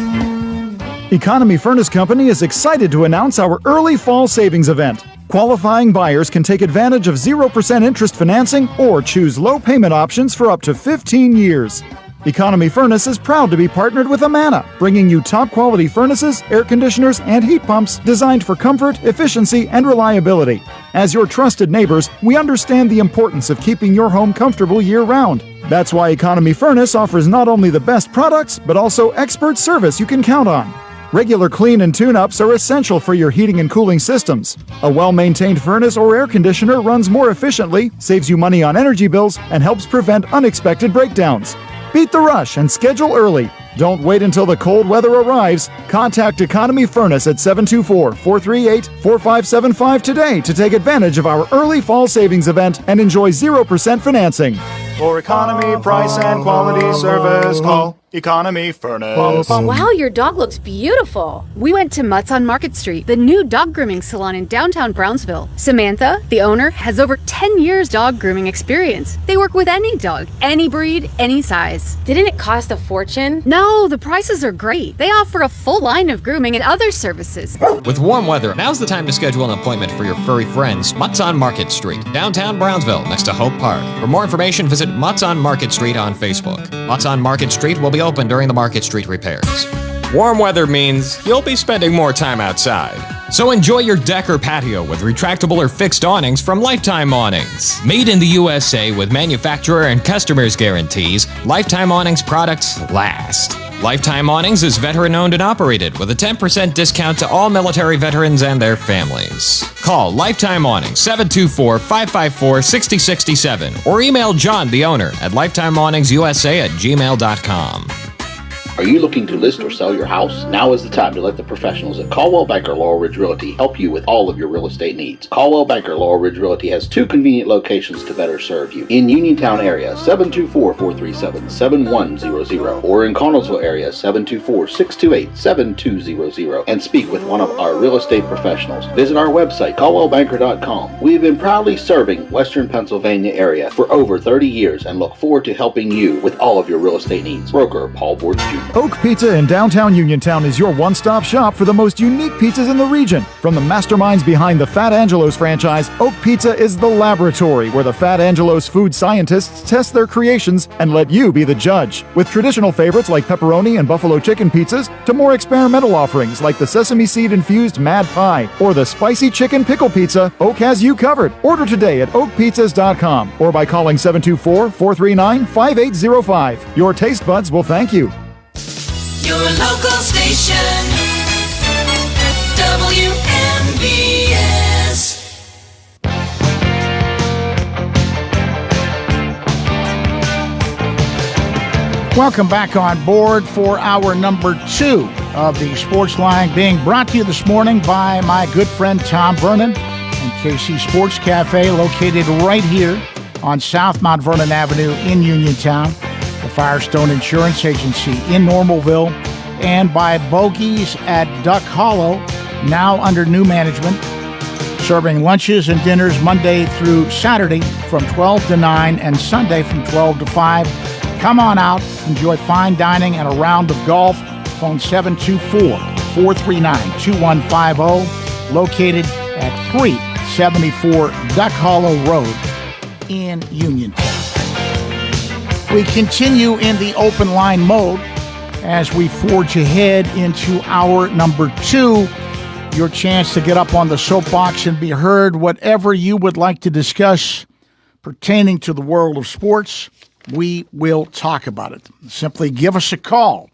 Speaker 10: Economy Furnace Company is excited to announce our early fall savings event. Qualifying buyers can take advantage of 0% interest financing or choose low payment options for up to 15 years. Economy Furnace is proud to be partnered with Amana, bringing you top-quality furnaces, air conditioners, and heat pumps designed for comfort, efficiency, and reliability. As your trusted neighbors, we understand the importance of keeping your home comfortable year-round. That's why Economy Furnace offers not only the best products, but also expert service you can count on. Regular clean and tune-ups are essential for your heating and cooling systems. A well-maintained furnace or air conditioner runs more efficiently, saves you money on energy bills, and helps prevent unexpected breakdowns. Beat the rush and schedule early. Don't wait until the cold weather arrives. Contact Economy Furnace at 724-438-4575 today to take advantage of our early fall savings event and enjoy 0% financing.
Speaker 11: For economy, price, and quality service, call Economy Furnace.
Speaker 3: Wow, your dog looks beautiful. We went to Mutts on Market Street, the new dog grooming salon in downtown Brownsville. Samantha, the owner, has over 10 years dog grooming experience. They work with any dog, any breed, any size. Didn't it cost a fortune? No, the prices are great. They offer a full line of grooming and other services.
Speaker 2: With warm weather, now's the time to schedule an appointment for your furry friends. Mutts on Market Street, downtown Brownsville, next to Hope Park. For more information, visit Mutts on Market Street on Facebook. Mutts on Market Street will be open during the Market Street repairs. Warm weather means you'll be spending more time outside. So enjoy your deck or patio with retractable or fixed awnings from Lifetime Awnings. Made in the USA with manufacturer and customers guarantees, Lifetime Awnings products last. Lifetime Awnings is veteran-owned and operated with a 10% discount to all military veterans and their families. Call Lifetime Awnings 724-554-6067 or email John, the owner, at lifetimeawningsusa@gmail.com.
Speaker 12: Are you looking to list or sell your house? Now is the time to let the professionals at Caldwell Banker Laurel Ridge Realty help you with all of your real estate needs. Caldwell Banker Laurel Ridge Realty has 2 convenient locations to better serve you. In Uniontown area, 724-437-7100, or in Connellsville area, 724-628-7200, and speak with one of our real estate professionals. Visit our website, caldwellbanker.com. We have been proudly serving Western Pennsylvania area for over 30 years and look forward to helping you with all of your real estate needs. Broker Paul Borges Jr.
Speaker 10: Oak Pizza in downtown Uniontown is your one-stop shop for the most unique pizzas in the region. From the masterminds behind the Fat Angelo's franchise, Oak Pizza is the laboratory where the Fat Angelo's food scientists test their creations and let you be the judge. With traditional favorites like pepperoni and buffalo chicken pizzas to more experimental offerings like the sesame seed-infused Mad Pie or the spicy chicken pickle pizza, Oak has you covered. Order today at oakpizzas.com or by calling 724-439-5805. Your taste buds will thank you.
Speaker 1: Your local station, WMBS.
Speaker 6: Welcome back on board for hour number 2 of the Sportsline, being brought to you this morning by my good friend Tom Vernon and KC Sports Cafe, located right here on South Mount Vernon Avenue in Uniontown. The Firestone Insurance Agency in Normalville, and by Bogies at Duck Hollow, now under new management, serving lunches and dinners Monday through Saturday from 12 to 9 and Sunday from 12 to 5. Come on out, enjoy fine dining and a round of golf. Phone 724-439-2150, located at 374 Duck Hollow Road in Uniontown. We continue in the open line mode as we forge ahead into hour number 2. Your chance to get up on the soapbox and be heard. Whatever you would like to discuss pertaining to the world of sports, we will talk about it. Simply give us a call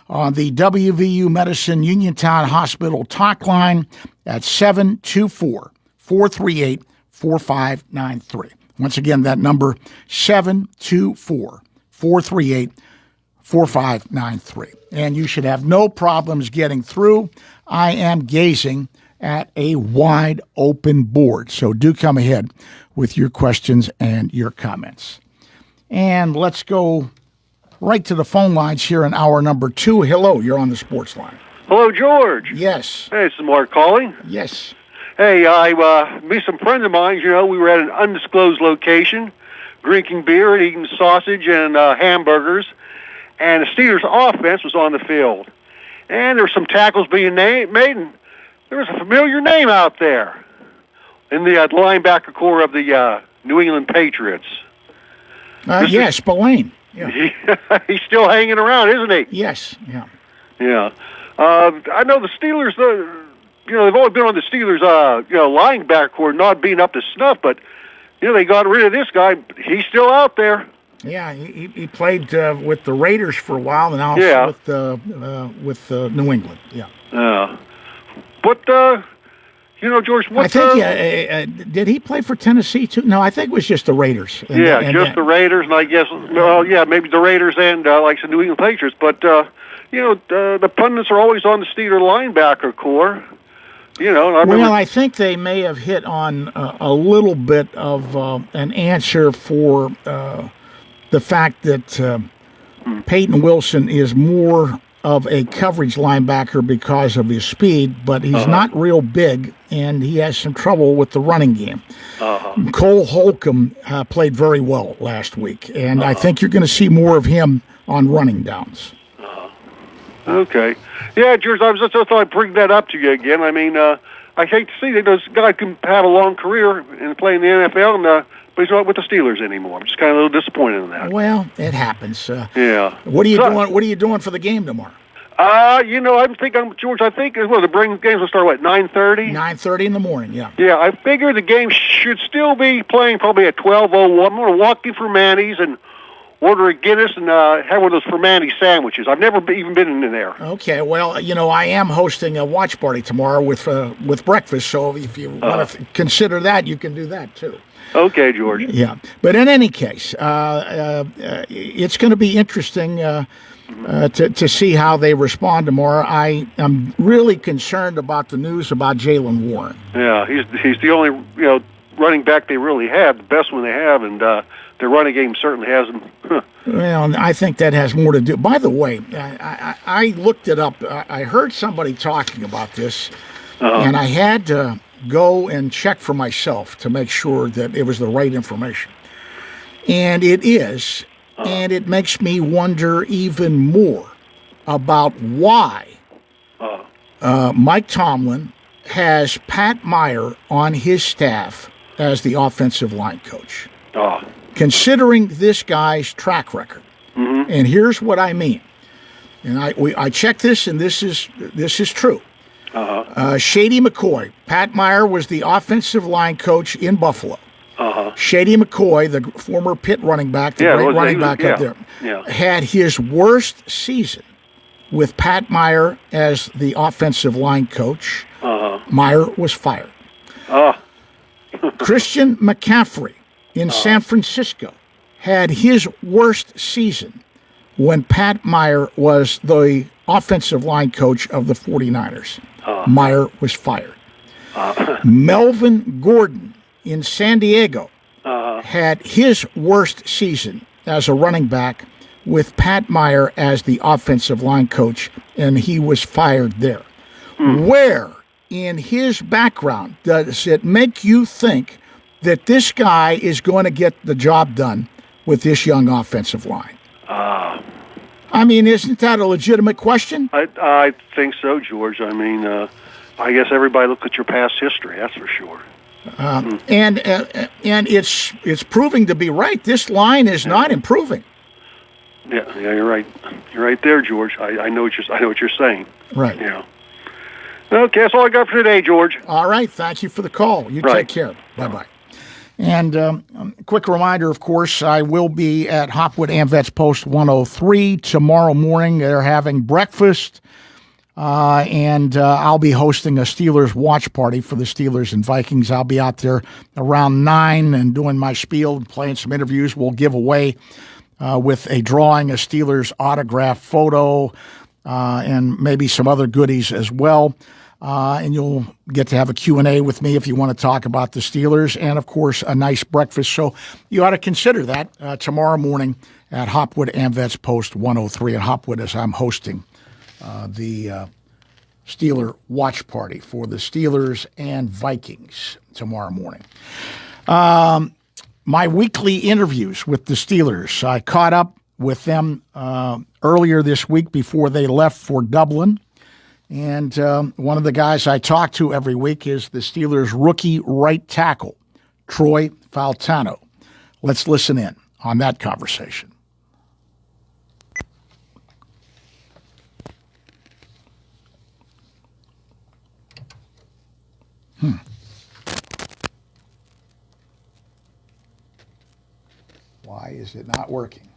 Speaker 6: on the WVU Medicine Uniontown Hospital talk line at 724-438-4593. Once again, that number, 724-438-4593. And you should have no problems getting through. I am gazing at a wide open board. So do come ahead with your questions and your comments. And let's go right to the phone lines here in hour number 2. Hello, you're on the Sports Line.
Speaker 13: Hello, George.
Speaker 6: Yes.
Speaker 13: Hey, this is Mark calling.
Speaker 6: Yes.
Speaker 13: Hey, me some friends of mine, we were at an undisclosed location, drinking beer and eating sausage and hamburgers, and the Steelers offense was on the field. And there were some tackles being made, and there was a familiar name out there in the linebacker core of the New England Patriots.
Speaker 6: Yes, Spillane. Yeah.
Speaker 13: He's still hanging around, isn't he?
Speaker 6: Yes, yeah.
Speaker 13: Yeah. I know the Steelers, they've always been on the Steelers, linebacker core not being up to snuff, but, they got rid of this guy. He's still out there.
Speaker 6: Yeah, he played with the Raiders for a while, and now with New England. Yeah.
Speaker 13: But George,
Speaker 6: I think did he play for Tennessee too? No, I think it was just the Raiders.
Speaker 13: The Raiders, and I guess maybe the Raiders and like the New England Patriots. But the pundits are always on the Steeler linebacker core.
Speaker 6: I think they may have hit on a little bit of an answer for the fact that Peyton Wilson is more of a coverage linebacker because of his speed, but he's not real big, and he has some trouble with the running game. Cole Holcomb played very well last week, and I think you're going to see more of him on running downs.
Speaker 13: Okay. Yeah, George, I just thought I'd bring that up to you again. I mean, I hate to see that this guy can have a long career and play in the NFL, but he's not with the Steelers anymore. I'm just kind of a little disappointed in that.
Speaker 6: Well, it happens.
Speaker 13: Yeah.
Speaker 6: What are you doing? What are you doing for the game tomorrow?
Speaker 13: George, I think the games will start 9:30.
Speaker 6: 9:30 in the morning. Yeah.
Speaker 13: Yeah, I figure the game should still be playing probably at 12:01. I'm going to walk you through Manny's and order a Guinness and have one of those Fermanti sandwiches. I've never even been in there.
Speaker 6: Okay, well, I am hosting a watch party tomorrow with breakfast, so if you want to consider that, you can do that too.
Speaker 13: Okay, George.
Speaker 6: Yeah, but in any case, it's going to be interesting to see how they respond tomorrow. I am really concerned about the news about Jaylen Warren.
Speaker 13: Yeah, he's the only running back they really have, the best one they have, and their running game certainly has them.
Speaker 6: Well, I think that has more to do. By the way, I looked it up. I heard somebody talking about this, and I had to go and check for myself to make sure that it was the right information. And it is, and it makes me wonder even more about why Mike Tomlin has Pat Meyer on his staff as the offensive line coach. Considering this guy's track record. And here's what I mean. And I checked this, and this is true. Shady McCoy. Pat Meyer was the offensive line coach in Buffalo. Shady McCoy, the former Pitt running back, the great running back up there, had his worst season with Pat Meyer as the offensive line coach. Meyer was fired. Christian McCaffrey in San Francisco had his worst season when Pat Meyer was the offensive line coach of the 49ers. Meyer was fired. Melvin Gordon in San Diego had his worst season as a running back with Pat Meyer as the offensive line coach, and he was fired there. Where in his background does it make you think that this guy is going to get the job done with this young offensive line? I mean, isn't that a legitimate question?
Speaker 13: I think so, George. I mean, I guess everybody look at your past history, that's for sure.
Speaker 6: And it's proving to be right. This line is not improving.
Speaker 13: Yeah, you're right. You're right there, George. I know what you're saying.
Speaker 6: Right.
Speaker 13: Yeah. Okay, that's all I got for today, George.
Speaker 6: All right. Thank you for the call. You take care. Bye-bye. And quick reminder, of course, I will be at Hopwood AmVets Post 103 tomorrow morning. They're having breakfast, and I'll be hosting a Steelers watch party for the Steelers and Vikings. I'll be out there around 9 and doing my spiel, playing some interviews. We'll give away with a drawing a Steelers autograph photo and maybe some other goodies as well. And you'll get to have a Q&A with me if you want to talk about the Steelers, and, of course, a nice breakfast. So you ought to consider that tomorrow morning at Hopwood AmVets Post 103 at Hopwood, as I'm hosting the Steeler watch party for the Steelers and Vikings tomorrow morning. My weekly interviews with the Steelers, I caught up with them earlier this week before they left for Dublin. And one of the guys I talk to every week is the Steelers' rookie right tackle, Troy Faltano. Let's listen in on that conversation. Why is it not working?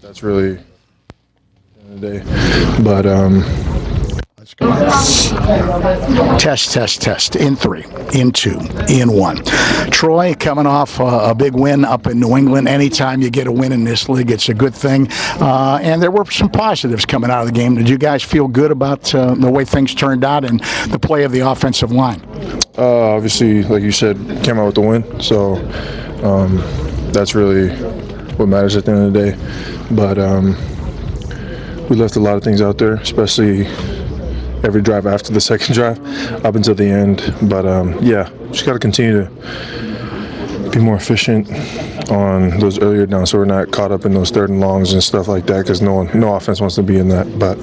Speaker 22: That's really the day. But
Speaker 6: let's go. Test. In 3, in 2, in 1. Troy coming off a big win up in New England. Anytime you get a win in this league, it's a good thing. And there were some positives coming out of the game. Did you guys feel good about the way things turned out and the play of the offensive line?
Speaker 22: Obviously, like you said, came out with the win. So that's really what matters at the end of the day. But we left a lot of things out there, especially every drive after the second drive up until the end. But just got to continue to be more efficient on those earlier downs so we're not caught up in those third and longs and stuff like that, because no offense wants to be in that. But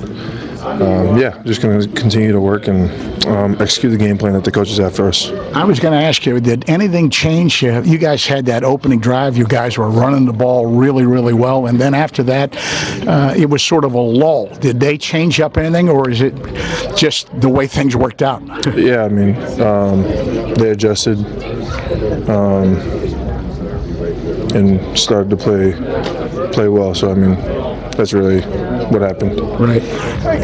Speaker 22: just going to continue to work and execute the game plan that the coaches have for us.
Speaker 6: I was going to ask you, did anything change? You guys had that opening drive. You guys were running the ball really, really well. And then after that, it was sort of a lull. Did they change up anything, or is it just the way things worked out?
Speaker 22: Yeah, I mean, they adjusted. and started to play well. So I mean, that's really what happened.
Speaker 6: Right.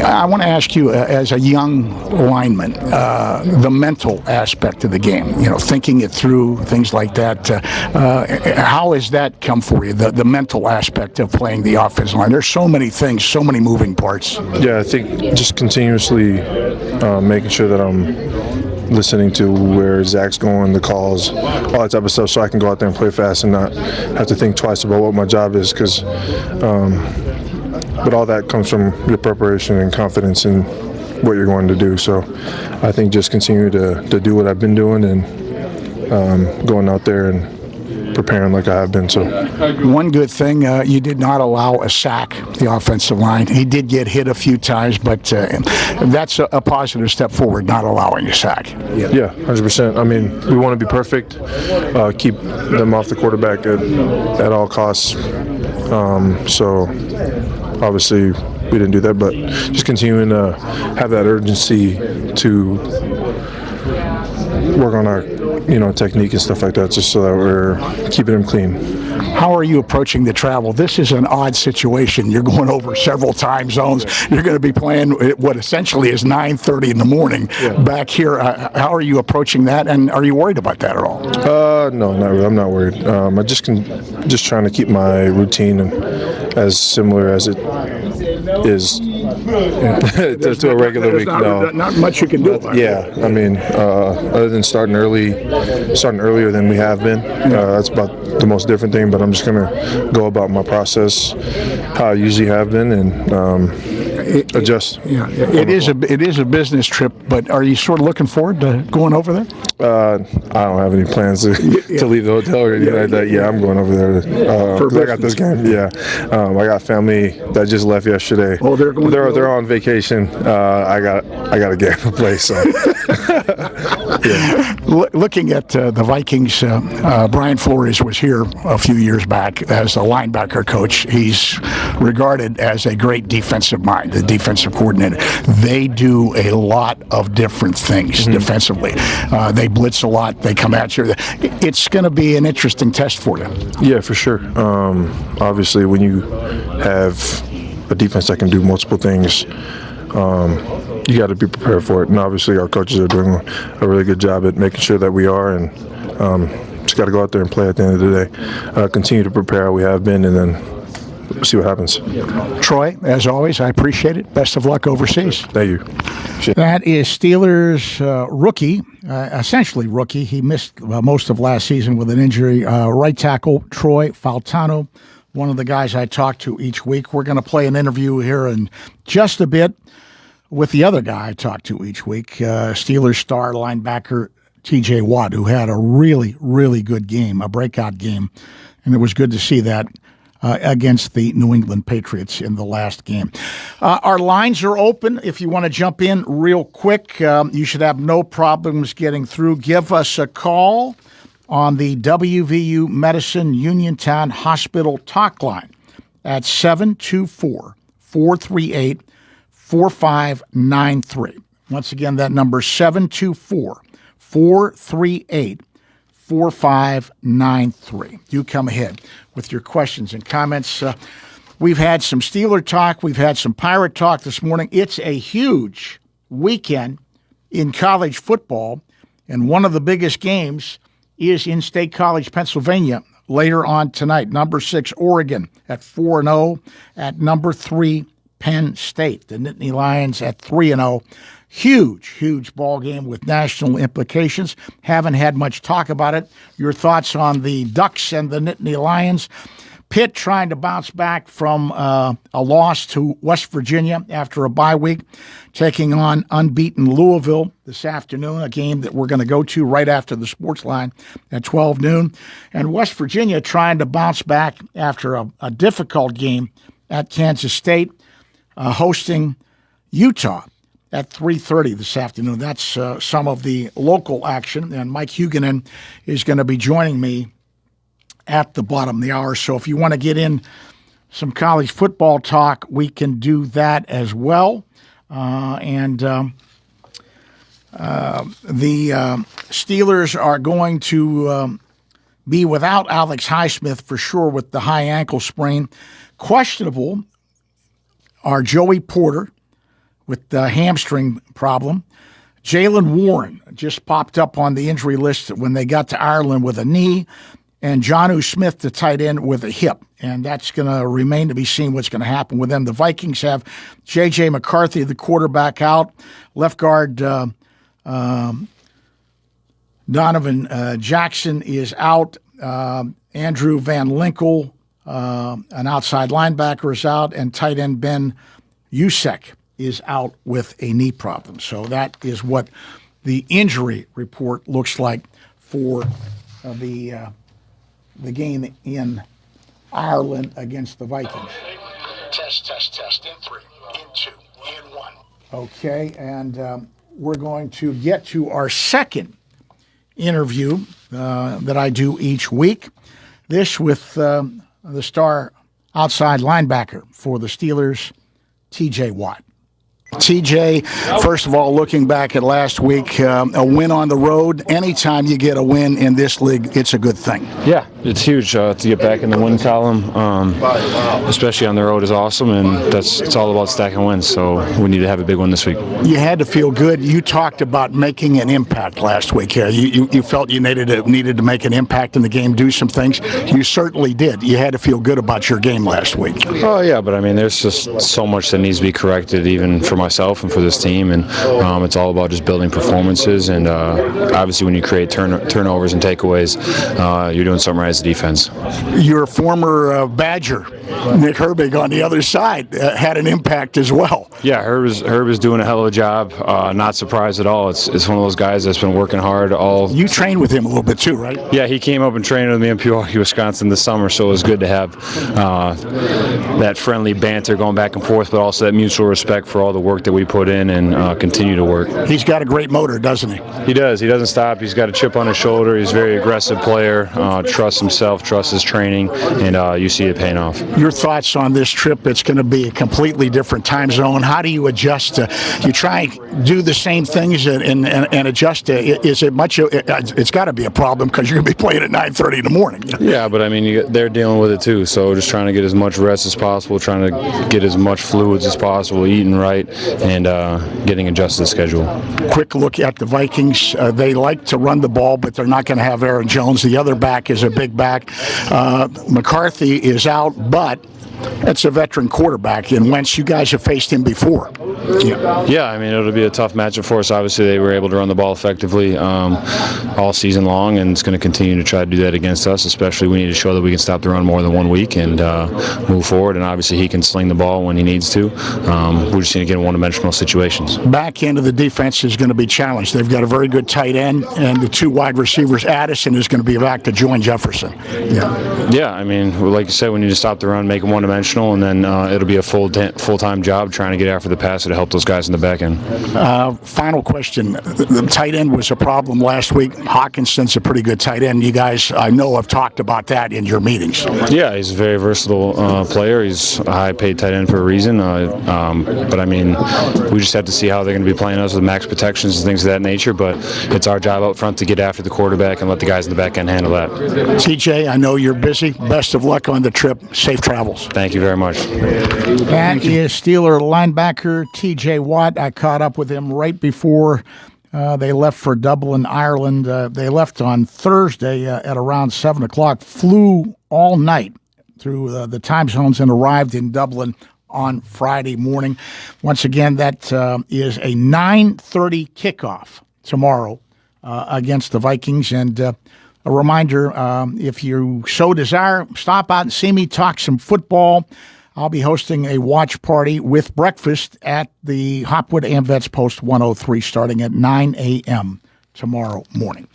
Speaker 6: I want to ask you, as a young lineman, the mental aspect of the game. Thinking it through, things like that. How has that come for you? The mental aspect of playing the offensive line. There's so many things, so many moving parts.
Speaker 22: Yeah, I think just continuously making sure that I'm listening to where Zach's going, the calls, all that type of stuff, so I can go out there and play fast and not have to think twice about what my job is. But all that comes from your preparation and confidence in what you're going to do. So I think just continue to do what I've been doing and going out there and preparing like I have been. So
Speaker 6: one good thing, you did not allow a sack, the offensive line. He did get hit a few times, but that's a positive step forward, not allowing a sack.
Speaker 22: Yeah, 100%. I mean, we want to be perfect, keep them off the quarterback at all costs. So obviously we didn't do that, but just continuing to have that urgency to work on our technique and stuff like that, just so that we're keeping them clean.
Speaker 6: How are you approaching the travel? This is an odd situation. You're going over several time zones. You're going to be playing what essentially is 9:30 in the morning back here. How are you approaching that, and are you worried about that at all?
Speaker 22: No, not really. I'm not worried. I just trying to keep my routine as similar as it is to a regular week.
Speaker 6: Not much you can do about it.
Speaker 22: Yeah, I mean, other than starting earlier than we have been, that's about the most different thing. But I'm just gonna go about my process how I usually have been and adjust.
Speaker 6: Yeah, it is a business trip. But are you sort of looking forward to going over there?
Speaker 22: I don't have any plans to leave the hotel or anything like that. Yeah, I'm going over there. 'Cause I got this game. Yeah, I got family that just left yesterday.
Speaker 6: Oh,
Speaker 22: they're on vacation. I got a game to play. So.
Speaker 6: Looking at the Vikings, Brian Flores was here a few years back as a linebacker coach. He's regarded as a great defensive mind, the defensive coordinator. They do a lot of different things defensively. They blitz a lot. They come at you. It's going to be an interesting test for you.
Speaker 22: Yeah, for sure. Obviously, when you have a defense that can do multiple things, you got to be prepared for it. And obviously, our coaches are doing a really good job at making sure that we are. And just got to go out there and play at the end of the day. Continue to prepare how we have been, and then see what happens.
Speaker 6: Troy, as always, I appreciate it. Best of luck overseas.
Speaker 22: Thank you.
Speaker 6: That is Steelers rookie, essentially rookie. He missed most of last season with an injury. Right tackle Troy Faltano, one of the guys I talk to each week. We're going to play an interview here in just a bit with the other guy I talk to each week, Steelers star linebacker T.J. Watt, who had a really, really good game, a breakout game, and it was good to see that against the New England Patriots in the last game. Our lines are open. If you want to jump in real quick, you should have no problems getting through. Give us a call on the WVU Medicine Uniontown Hospital talk line at 724-438-4593. Once again, that number is 724-438-4593. You come ahead with your questions and comments. We've had some Steeler talk. We've had some Pirate talk this morning. It's a huge weekend in college football, and one of the biggest games is in State College, Pennsylvania, later on tonight. Number 6, Oregon at 4-0, at number 3, Penn State. The Nittany Lions at 3-0. Huge, huge ball game with national implications. Haven't had much talk about it. Your thoughts on the Ducks and the Nittany Lions? Pitt trying to bounce back from a loss to West Virginia after a bye week, taking on unbeaten Louisville this afternoon, a game that we're going to go to right after the Sportsline at 12 noon. And West Virginia trying to bounce back after a difficult game at Kansas State, hosting Utah at 3:30 this afternoon. That's some of the local action, and Mike Huguenin is going to be joining me at the bottom of the hour. So if you want to get in some college football talk, we can do that as well. The Steelers are going to be without Alex Highsmith for sure with the high ankle sprain. Questionable are Joey Porter with the hamstring problem. Jalen Warren just popped up on the injury list when they got to Ireland with a knee. And Jonnu Smith, the tight end, with a hip. And that's going to remain to be seen what's going to happen with them. The Vikings have J.J. McCarthy, the quarterback, out. Left guard Donovan Jackson is out. Andrew Van Linkel, an outside linebacker, is out. And tight end Ben Usek is out with a knee problem. So that is what the injury report looks like for the game in Ireland against the Vikings.
Speaker 14: Test. In 3, in 2, in 1.
Speaker 6: Okay, and we're going to get to our second interview that I do each week. This with the star outside linebacker for the Steelers, T.J. Watt. TJ, first of all, looking back at last week, a win on the road. Anytime you get a win in this league, it's a good thing.
Speaker 15: Yeah, it's huge to get back in the win column, especially on the road is awesome, and it's all about stacking wins, so we need to have a big one this week.
Speaker 6: You had to feel good. You talked about making an impact last week. You felt you needed to make an impact in the game, do some things. You certainly did. You had to feel good about your game last week.
Speaker 15: Oh, yeah, but I mean, there's just so much that needs to be corrected, even for myself and for this team, and it's all about just building performances, and obviously when you create turnovers and takeaways, you're doing something right as a defense.
Speaker 6: Your former Badger, Nick Herbig, on the other side, had an impact as well.
Speaker 15: Yeah, Herb is doing a hell of a job. Not surprised at all. It's one of those guys that's been working hard all.
Speaker 6: You trained with him a little bit too, right?
Speaker 15: Yeah, he came up and trained with me in Pewaukee, Wisconsin this summer, so it was good to have that friendly banter going back and forth, but also that mutual respect for all the work that we put in and continue to work.
Speaker 6: He's got a great motor, doesn't he?
Speaker 15: He does. He doesn't stop. He's got a chip on his shoulder. He's a very aggressive player, trusts himself, trusts his training, and you see it paying off.
Speaker 6: Your thoughts on this trip? It's going to be a completely different time zone. How do you adjust? You try and do the same things and adjust. Is it much? It's got to be a problem because you're going to be playing at 9:30 in the morning.
Speaker 15: Yeah, but I mean, they're dealing with it too. So just trying to get as much rest as possible, trying to get as much fluids as possible, eating right, and getting adjusted to the schedule.
Speaker 6: Quick look at the Vikings. They like to run the ball, but they're not going to have Aaron Jones. The other back is a big back. McCarthy is out, but that's a veteran quarterback, and Wentz, you guys have faced him before.
Speaker 15: Yeah, I mean, it'll be a tough matchup for us. Obviously, they were able to run the ball effectively all season long, and it's going to continue to try to do that against us, especially we need to show that we can stop the run more than 1 week and move forward, and obviously he can sling the ball when he needs to. We're just going to get in one-dimensional situations.
Speaker 6: Back end of the defense is going to be challenged. They've got a very good tight end, and the two wide receivers. Addison is going to be back to join Jefferson.
Speaker 15: Yeah, I mean, like you said, we need to stop the run, make them one-dimensional, and then it'll be a full-time job trying to get after the passer to help those guys in the back end.
Speaker 6: Final question. The tight end was a problem last week. Hawkinson's a pretty good tight end. You guys, I know, have talked about that in your meetings.
Speaker 15: Yeah, he's a very versatile player. He's a high-paid tight end for a reason. But, I mean, we just have to see how they're going to be playing us with max protections and things of that nature. But it's our job out front to get after the quarterback and let the guys in the back end handle that.
Speaker 6: TJ, I know you're busy. Best of luck on the trip. Safe travels.
Speaker 15: Thank you very much.
Speaker 6: That is Steeler linebacker T.J. Watt. I caught up with him right before they left for Dublin, Ireland. They left on Thursday at around 7 o'clock, flew all night through the time zones and arrived in Dublin on Friday morning. Once again, that is a 9:30 kickoff tomorrow against the Vikings. And a reminder, if you so desire, stop out and see me, talk some football. I'll be hosting a watch party with breakfast at the Hopwood AmVets Post 103 starting at 9 a.m. tomorrow morning.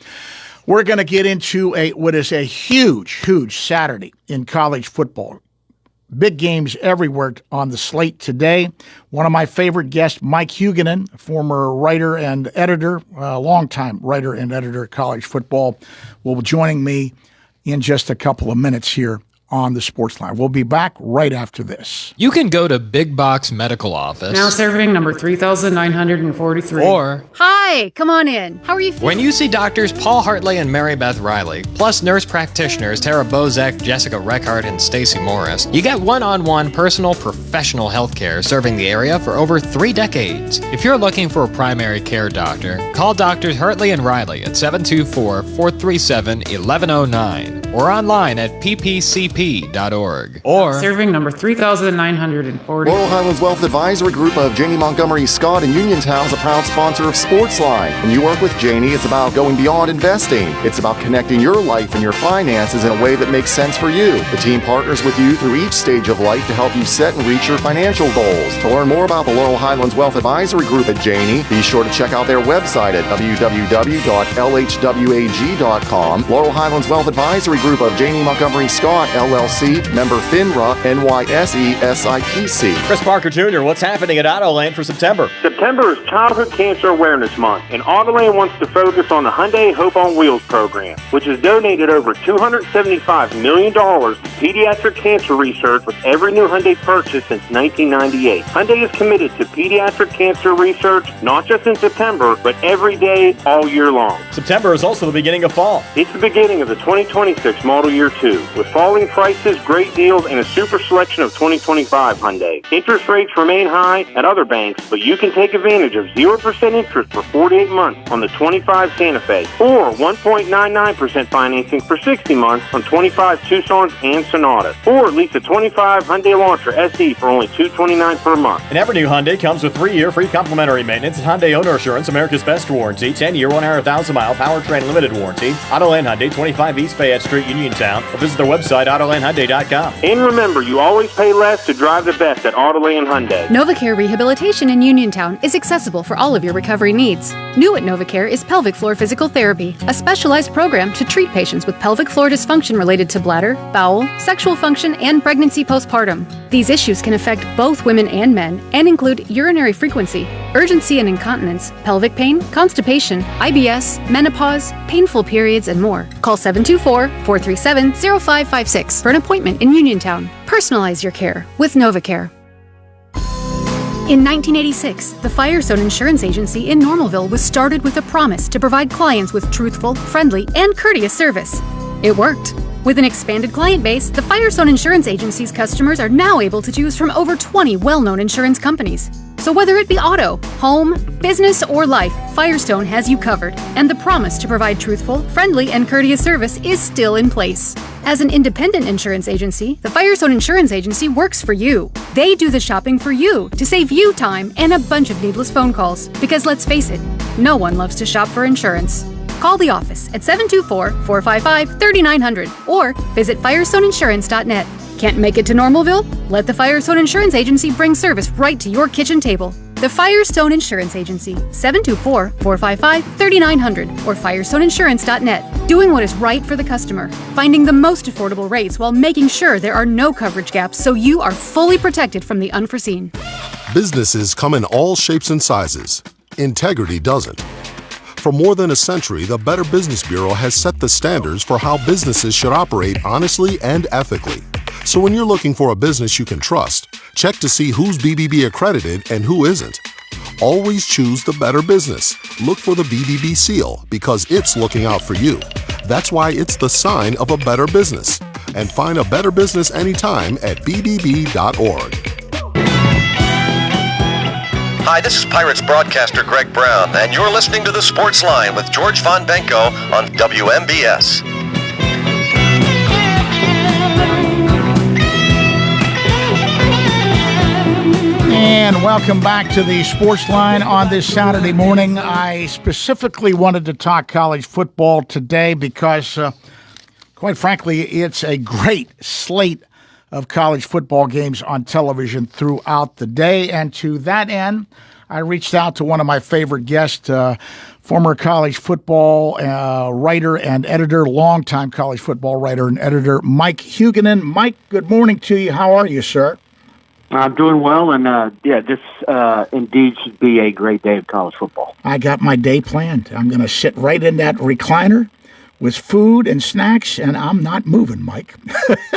Speaker 6: We're going to get into what is a huge Saturday in college football. Big games everywhere on the slate today. One of my favorite guests, Mike Huguenin, former writer and editor, longtime writer and editor of college football, will be joining me in just a couple of minutes here on the Sportsline. We'll be back right after this.
Speaker 2: You can go to Big Box Medical Office.
Speaker 7: Now serving number 3,943.
Speaker 2: Or
Speaker 3: Hi, come on in. How are you feeling?
Speaker 2: when you see doctors Paul Hartley and Mary Beth Riley, plus nurse practitioners Tara Bozek, Jessica Reckart, and Stacy Morris, you get one-on-one personal professional health care serving the area for over 3 decades. If you're looking for a primary care doctor, call Doctors Hartley and Riley at 724-437-1109 or online at ppcp.org. Or
Speaker 7: serving number 3,940.
Speaker 10: Laurel Highlands Wealth Advisory Group of Janie Montgomery Scott in Uniontown is a proud sponsor of Sportsline. When you work with Janie, it's about going beyond investing. It's about connecting your life and your finances in a way that makes sense for you. The team partners with you through each stage of life to help you set and reach your financial goals. To learn more about the Laurel Highlands Wealth Advisory Group at Janie, be sure to check out their website at www.lhwag.com. Laurel Highlands Wealth Advisory Group of Janie Montgomery Scott, LLC, member FINRA, NYSE, SIPC.
Speaker 9: Chris Parker Jr., what's happening at Autoland for September?
Speaker 16: September is Childhood Cancer Awareness Month, and Autoland wants to focus on the Hyundai Hope on Wheels program, which has donated over $275 million to pediatric cancer research with every new Hyundai purchase since 1998. Hyundai is committed to pediatric cancer research, not just in September, but every day, all year long.
Speaker 9: September is also the beginning of fall.
Speaker 16: It's the beginning of the 2026 Model Year 2, with falling prices, great deals, and a super selection of 2025 Hyundai. Interest rates remain high at other banks, but you can take advantage of 0% interest for 48 months on the 25 Santa Fe, or 1.99% financing for 60 months on 25 Tucsons and Sonatas, or lease a 25 Hyundai Elantra SE for only $229 per month.
Speaker 9: And every new Hyundai comes with 3-year free complimentary maintenance and Hyundai Owner Assurance, America's best warranty, 10-year, 100,000-mile powertrain limited warranty. Autoland Hyundai, 25 East Fayette Street, Uniontown, or visit their website, AutolandHyundai.com.
Speaker 16: And remember, you always pay less to drive the best at Autoland Hyundai.
Speaker 3: NovaCare Rehabilitation in Uniontown is accessible for all of your recovery needs. New at NovaCare is pelvic floor physical therapy, a specialized program to treat patients with pelvic floor dysfunction related to bladder, bowel, sexual function, and pregnancy postpartum. These issues can affect both women and men and include urinary frequency, urgency and incontinence, pelvic pain, constipation, IBS, menopause, painful periods, and more. Call 724-437-0556 for an appointment in Uniontown. Personalize your care with NovaCare. In 1986, the Firestone Insurance Agency in Normalville was started with a promise to provide clients with truthful, friendly, and courteous service. It worked. With an expanded client base, the Firestone Insurance Agency's customers are now able to choose from over 20 well-known insurance companies. So whether it be auto, home, business, or life, Firestone has you covered, and the promise to provide truthful, friendly, and courteous service is still in place. As an independent insurance agency, the Firestone Insurance Agency works for you. They do the shopping for you to save you time and a bunch of needless phone calls. Because let's face it, no one loves to shop for insurance. Call the office at 724-455-3900 or visit firestoneinsurance.net. Can't make it to Normalville? Let the Firestone Insurance Agency bring service right to your kitchen table. The Firestone Insurance Agency, 724-455-3900 or firestoneinsurance.net. Doing what is right for the customer, finding the most affordable rates while making sure there are no coverage gaps so you are fully protected from the unforeseen.
Speaker 17: Businesses come in all shapes and sizes. Integrity doesn't. For more than a century, the Better Business Bureau has set the standards for how businesses should operate honestly and ethically. So when you're looking for a business you can trust, check to see who's BBB accredited and who isn't. Always choose the Better Business. Look for the BBB seal because it's looking out for you. That's why it's the sign of a better business. And find a better business anytime at bbb.org.
Speaker 18: Hi, this is Pirates broadcaster Greg Brown, and you're listening to the Sportsline with George Von Benko on WMBS.
Speaker 6: And welcome back to the Sportsline on this Saturday morning. I specifically wanted to talk college football today because, quite frankly, it's a great slate of college football games on television throughout the day. And to that end, I reached out to one of my favorite guests, former college football writer and editor, longtime college football writer and editor, Mike Huguenin. Mike, good morning to you. How are you, sir?
Speaker 21: I'm doing well, and this indeed should be a great day of college football.
Speaker 6: I got my day planned. I'm going to sit right in that recliner with food and snacks, and I'm not moving, Mike.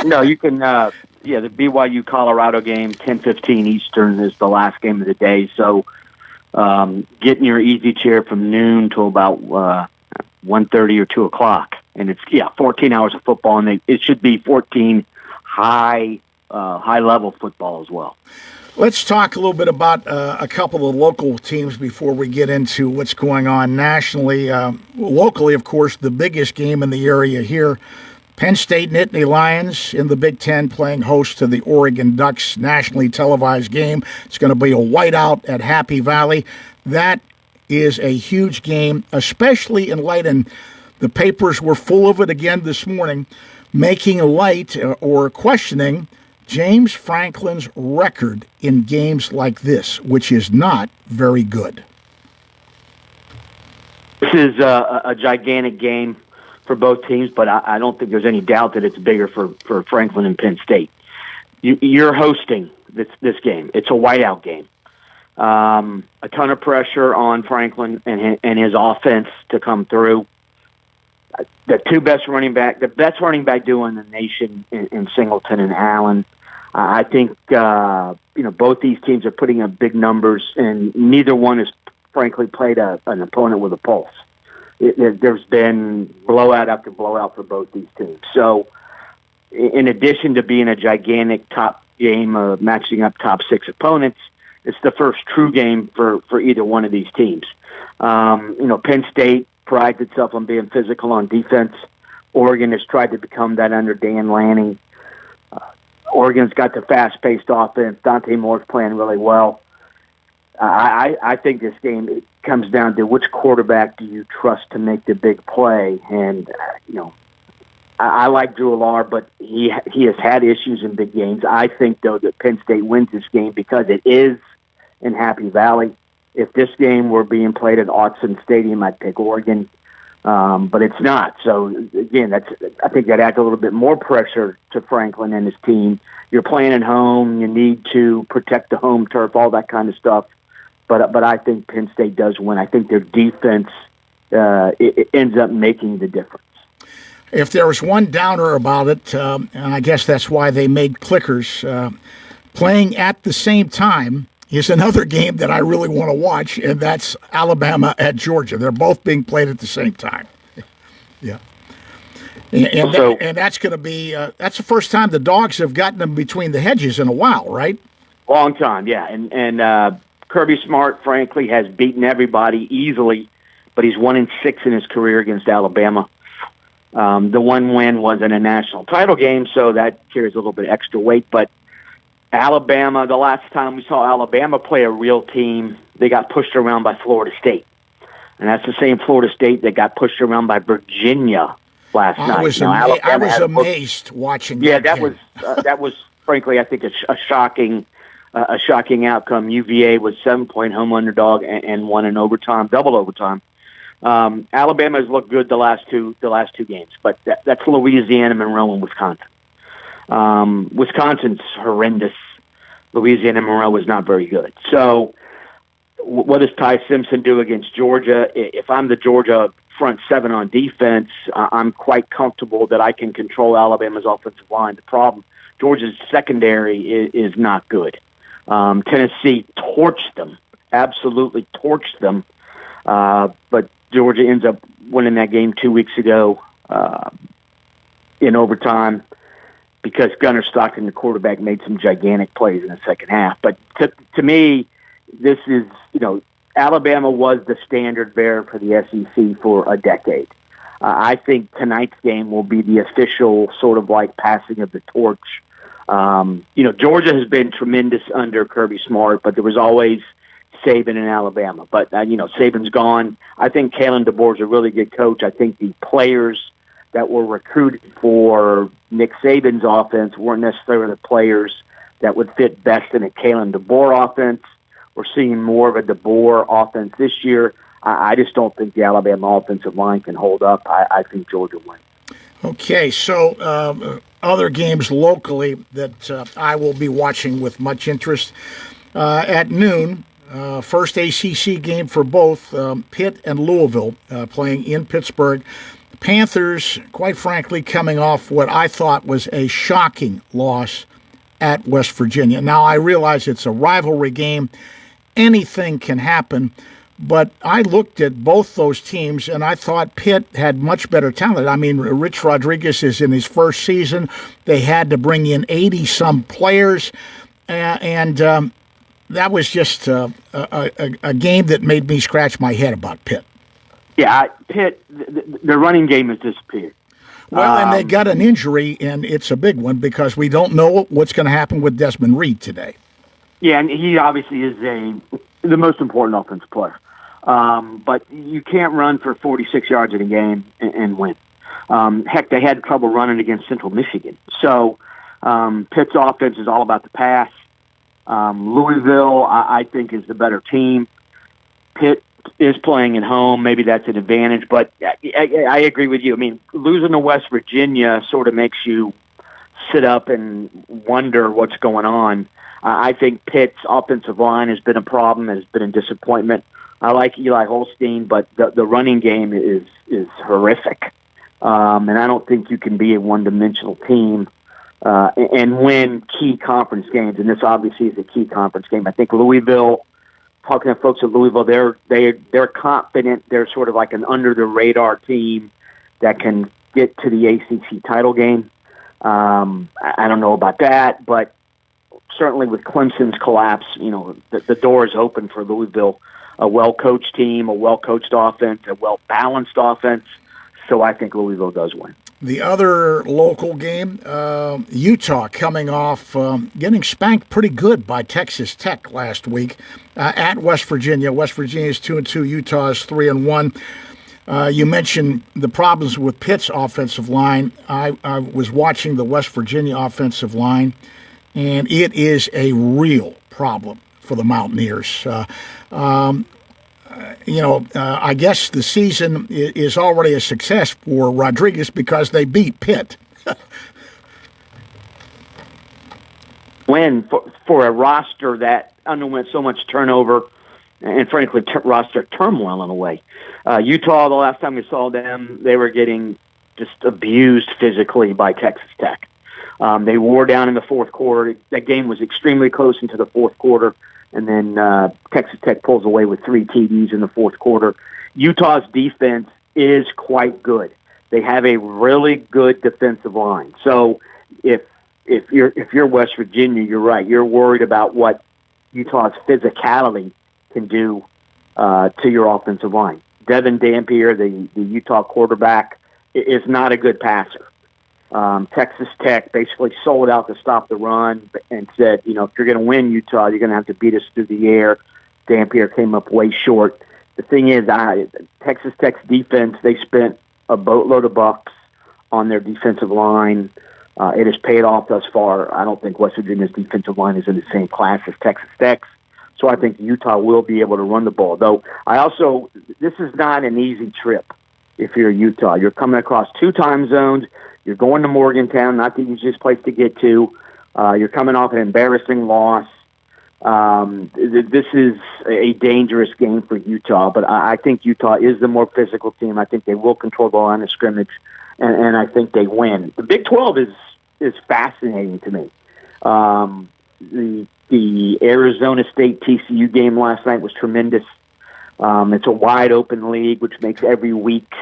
Speaker 21: No, you can. The BYU Colorado game, 10:15 Eastern, is the last game of the day. So, get in your easy chair from noon till about 1:30 or 2 o'clock, and it's 14 hours of football, and it should be 14 high level football as well.
Speaker 6: Let's talk a little bit about a couple of local teams before we get into what's going on nationally. Locally, of course, the biggest game in the area here, Penn State Nittany Lions in the Big Ten playing host to the Oregon Ducks, nationally televised game. It's going to be a whiteout at Happy Valley. That is a huge game, especially in light, and the papers were full of it again this morning, making light or questioning James Franklin's record in games like this, which is not very good.
Speaker 21: This is a gigantic game for both teams, but I don't think there's any doubt that it's bigger for Franklin and Penn State. You're hosting this game. It's a whiteout game. A ton of pressure on Franklin and his offense to come through. The best running back duo in the nation in Singleton and Allen. I think both these teams are putting up big numbers, and neither one has frankly played an opponent with a pulse. There's been blowout after blowout for both these teams. So, in addition to being a gigantic top game of matching up top six opponents, it's the first true game for either one of these teams. Penn State prides itself on being physical on defense. Oregon has tried to become that under Dan Lanning. Oregon's got the fast-paced offense. Dante Moore's playing really well. I think this game, it comes down to which quarterback do you trust to make the big play. And, I like Drew Allard, but he has had issues in big games. I think, though, that Penn State wins this game because it is in Happy Valley. If this game were being played at Autzen Stadium, I'd pick Oregon. But it's not. So, again, I think that adds a little bit more pressure to Franklin and his team. You're playing at home. You need to protect the home turf, all that kind of stuff. But I think Penn State does win. I think their defense it ends up making the difference.
Speaker 6: If there was one downer about it, and I guess that's why they made clickers, playing at the same time is another game that I really want to watch, and that's Alabama at Georgia. They're both being played at the same time. Yeah. And that's going to be that's the first time the Dogs have gotten them between the hedges in a while, right?
Speaker 21: Long time, yeah. And Kirby Smart, frankly, has beaten everybody easily, but he's 1-6 in his career against Alabama. The one win was in a national title game, so that carries a little bit extra weight. But Alabama, the last time we saw Alabama play a real team, they got pushed around by Florida State. And that's the same Florida State that got pushed around by Virginia last night.
Speaker 6: I was amazed watching that game.
Speaker 21: That was frankly, I think, a shocking outcome. UVA was 7-point home underdog and won in overtime, double overtime. Alabama has looked good the last two games, but that's Louisiana, Monroe, and Wisconsin. Wisconsin's horrendous. Louisiana, Monroe is not very good. So, what does Ty Simpson do against Georgia? If I'm the Georgia front seven on defense, I'm quite comfortable that I can control Alabama's offensive line. The problem, Georgia's secondary is not good. Tennessee torched them, absolutely torched them. But Georgia ends up winning that game 2 weeks ago in overtime because Gunnar Stockton, the quarterback, made some gigantic plays in the second half. But to me, this is, Alabama was the standard bearer for the SEC for a decade. I think tonight's game will be the official sort of like passing of the torch. Georgia has been tremendous under Kirby Smart, but there was always Saban in Alabama. But, Saban's gone. I think Kalen DeBoer's a really good coach. I think the players that were recruited for Nick Saban's offense weren't necessarily the players that would fit best in a Kalen DeBoer offense. We're seeing more of a DeBoer offense this year. I just don't think the Alabama offensive line can hold up. I think Georgia wins.
Speaker 6: Okay, so other games locally that I will be watching with much interest. At noon, first ACC game for both Pitt and Louisville playing in Pittsburgh. Panthers, quite frankly, coming off what I thought was a shocking loss at West Virginia. Now, I realize it's a rivalry game. Anything can happen. But I looked at both those teams, and I thought Pitt had much better talent. I mean, Rich Rodriguez is in his first season. They had to bring in 80-some players, and that was just a game that made me scratch my head about Pitt.
Speaker 21: Yeah, Pitt, the running game has disappeared.
Speaker 6: Well, and they got an injury, and it's a big one because we don't know what's going to happen with Desmond Reed today.
Speaker 21: Yeah, and he obviously is the most important offensive player. But you can't run for 46 yards in a game and win. Heck, they had trouble running against Central Michigan. So Pitt's offense is all about the pass. Louisville, I think, is the better team. Pitt is playing at home. Maybe that's an advantage. But I agree with you. I mean, losing to West Virginia sort of makes you sit up and wonder what's going on. I think Pitt's offensive line has been a problem, has been a disappointment. I like Eli Holstein, but the running game is horrific. And I don't think you can be a one-dimensional team and win key conference games. And this obviously is a key conference game. I think Louisville, talking to folks at Louisville, they're confident. They're sort of like an under-the-radar team that can get to the ACC title game. I don't know about that, but certainly with Clemson's collapse, the door is open for Louisville. A well-coached team, a well-coached offense, a well-balanced offense. So I think Louisville does win.
Speaker 6: The other local game, Utah coming off getting spanked pretty good by Texas Tech last week at West Virginia. West Virginia is 2-2. Utah is 3-1. You mentioned the problems with Pitt's offensive line. I was watching the West Virginia offensive line, and it is a real problem for the Mountaineers. I guess the season is already a success for Rodriguez because they beat Pitt.
Speaker 21: Win for a roster that underwent so much turnover and, frankly, roster turmoil in a way. Utah, the last time we saw them, they were getting just abused physically by Texas Tech. They wore down in the fourth quarter. That game was extremely close into the fourth quarter. And then Texas Tech pulls away with 3 TDs in the fourth quarter. Utah's defense is quite good. They have a really good defensive line. So if you're West Virginia, you're right. You're worried about what Utah's physicality can do to your offensive line. Devin Dampier, the Utah quarterback, is not a good passer. Texas Tech basically sold out to stop the run and said, if you're going to win Utah, you're going to have to beat us through the air. Dampier came up way short. The thing is, Texas Tech's defense, they spent a boatload of bucks on their defensive line. It has paid off thus far. I don't think West Virginia's defensive line is in the same class as Texas Tech's. So I think Utah will be able to run the ball. Though this is not an easy trip if you're Utah. You're coming across 2 time zones. You're going to Morgantown, not the easiest place to get to. You're coming off an embarrassing loss. This is a dangerous game for Utah, but I think Utah is the more physical team. I think they will control the line of scrimmage, and I think they win. The Big 12 is fascinating to me. The Arizona State TCU game last night was tremendous. It's a wide open league, which makes every week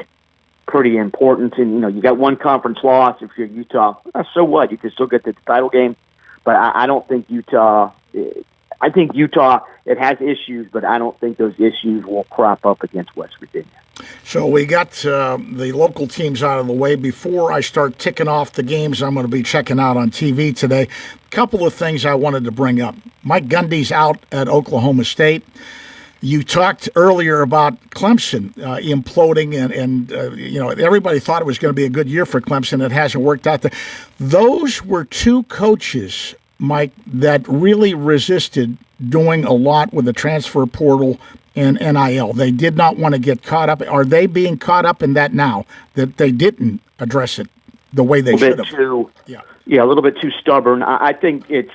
Speaker 21: pretty important. And, you got one conference loss if you're Utah. So what? You can still get to the title game. But I don't think Utah – I think Utah, it has issues, but I don't think those issues will crop up against West Virginia.
Speaker 6: So we got the local teams out of the way. Before I start ticking off the games I'm going to be checking out on TV today, a couple of things I wanted to bring up. Mike Gundy's out at Oklahoma State. You talked earlier about Clemson imploding, and everybody thought it was going to be a good year for Clemson. It hasn't worked out. Those were 2 coaches, Mike, that really resisted doing a lot with the transfer portal and NIL. They did not want to get caught up. Are they being caught up in that now, that they didn't address it the way they should have?
Speaker 21: Yeah, a little bit too stubborn. I think it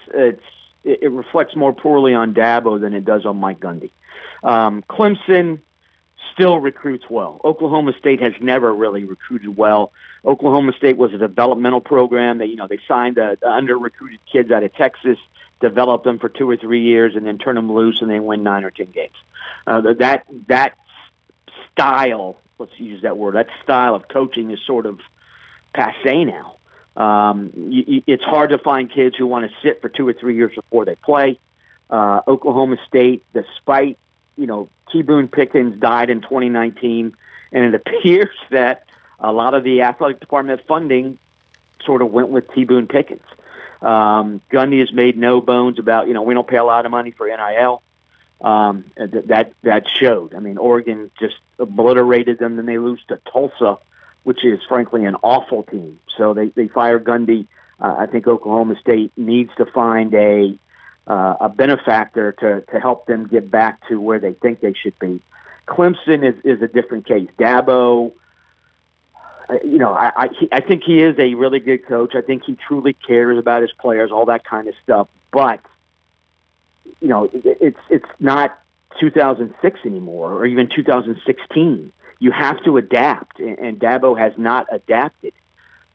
Speaker 21: reflects more poorly on Dabo than it does on Mike Gundy. Clemson still recruits well. Oklahoma State has never really recruited well. Oklahoma State was a developmental program that, they signed the under-recruited kids out of Texas, developed them for 2 or 3 years, and then turn them loose, and they win 9 or 10 games. That style, let's use that word, that style of coaching is sort of passé now. It's hard to find kids who want to sit for 2 or 3 years before they play. Oklahoma State, despite, T. Boone Pickens died in 2019, and it appears that a lot of the athletic department funding sort of went with T. Boone Pickens. Gundy has made no bones about, we don't pay a lot of money for NIL. That showed. I mean, Oregon just obliterated them, and they lose to Tulsa, which is frankly an awful team. So they fired Gundy. I think Oklahoma State needs to find a benefactor to help them get back to where they think they should be. Clemson is a different case. Dabo, I think he is a really good coach. I think he truly cares about his players, all that kind of stuff. But it's not 2006 anymore, or even 2016. You have to adapt, and Dabo has not adapted.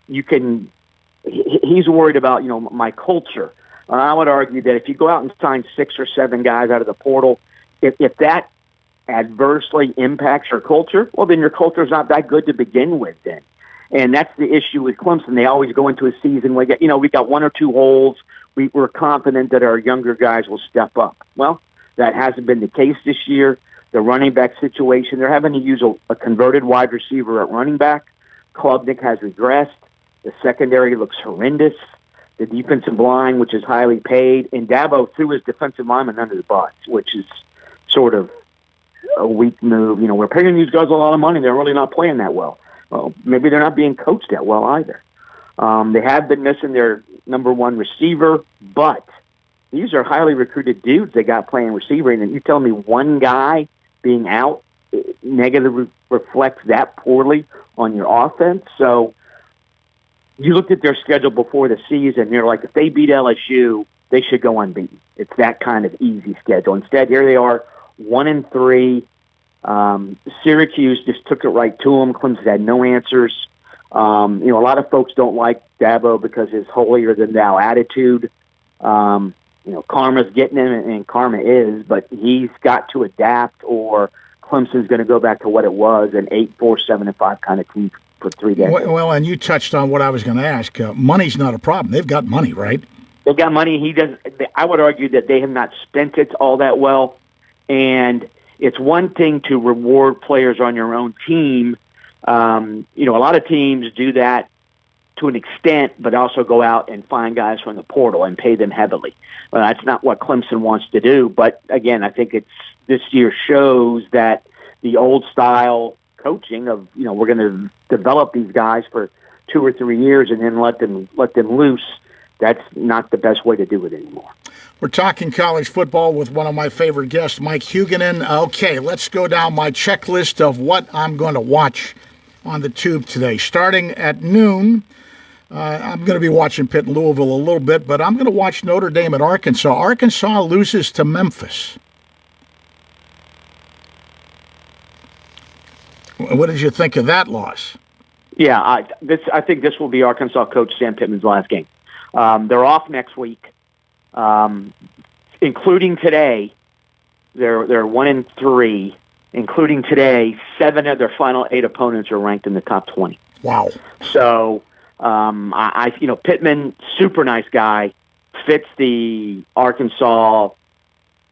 Speaker 21: He's worried about my culture. I would argue that if you go out and sign 6 or 7 guys out of the portal, if that adversely impacts your culture, well, then your culture is not that good to begin with then. And that's the issue with Clemson. They always go into a season where, we got 1 or 2 holes. We're confident that our younger guys will step up. Well, that hasn't been the case this year. The running back situation, they're having to use a converted wide receiver at running back. Klubnik has regressed. The secondary looks horrendous. The defensive line, which is highly paid, and Dabo threw his defensive lineman under the bus, which is sort of a weak move. We're paying these guys a lot of money. They're really not playing that well. Well, maybe they're not being coached that well either. They have been missing their number 1 receiver, but these are highly recruited dudes they got playing receiver, and you tell me one guy being out negatively reflects that poorly on your offense. So you looked at their schedule before the season, you're like, if they beat LSU, they should go unbeaten. It's that kind of easy schedule. Instead, here they are, 1-3. Syracuse just took it right to them. Clemson had no answers. A lot of folks don't like Dabo because his holier-than-thou attitude. Karma's getting him, and karma is, but he's got to adapt, or Clemson's going to go back to what it was, an 8-4, 7-5 kind of team for 3 days.
Speaker 6: Well, and you touched on what I was going to ask. Money's not a problem. They've got money, right?
Speaker 21: They've got money. He does. I would argue that they have not spent it all that well, and it's one thing to reward players on your own team. A lot of teams do that to an extent, but also go out and find guys from the portal and pay them heavily. Well, that's not what Clemson wants to do. But again, I think this year shows that the old style coaching of, we're going to develop these guys for 2 or 3 years and then let them loose. That's not the best way to do it anymore.
Speaker 6: We're talking college football with one of my favorite guests, Mike Huguenin. Okay, let's go down my checklist of what I'm going to watch on the tube today. Starting at noon, I'm going to be watching Pitt and Louisville a little bit, but I'm going to watch Notre Dame at Arkansas. Arkansas loses to Memphis. What did you think of that loss?
Speaker 21: Yeah, I think this will be Arkansas coach Sam Pittman's last game. They're off next week, including today. They're 1-3. Including today, 7 of their final 8 opponents are ranked in the top 20.
Speaker 6: Wow!
Speaker 21: So, Pittman, super nice guy, fits the Arkansas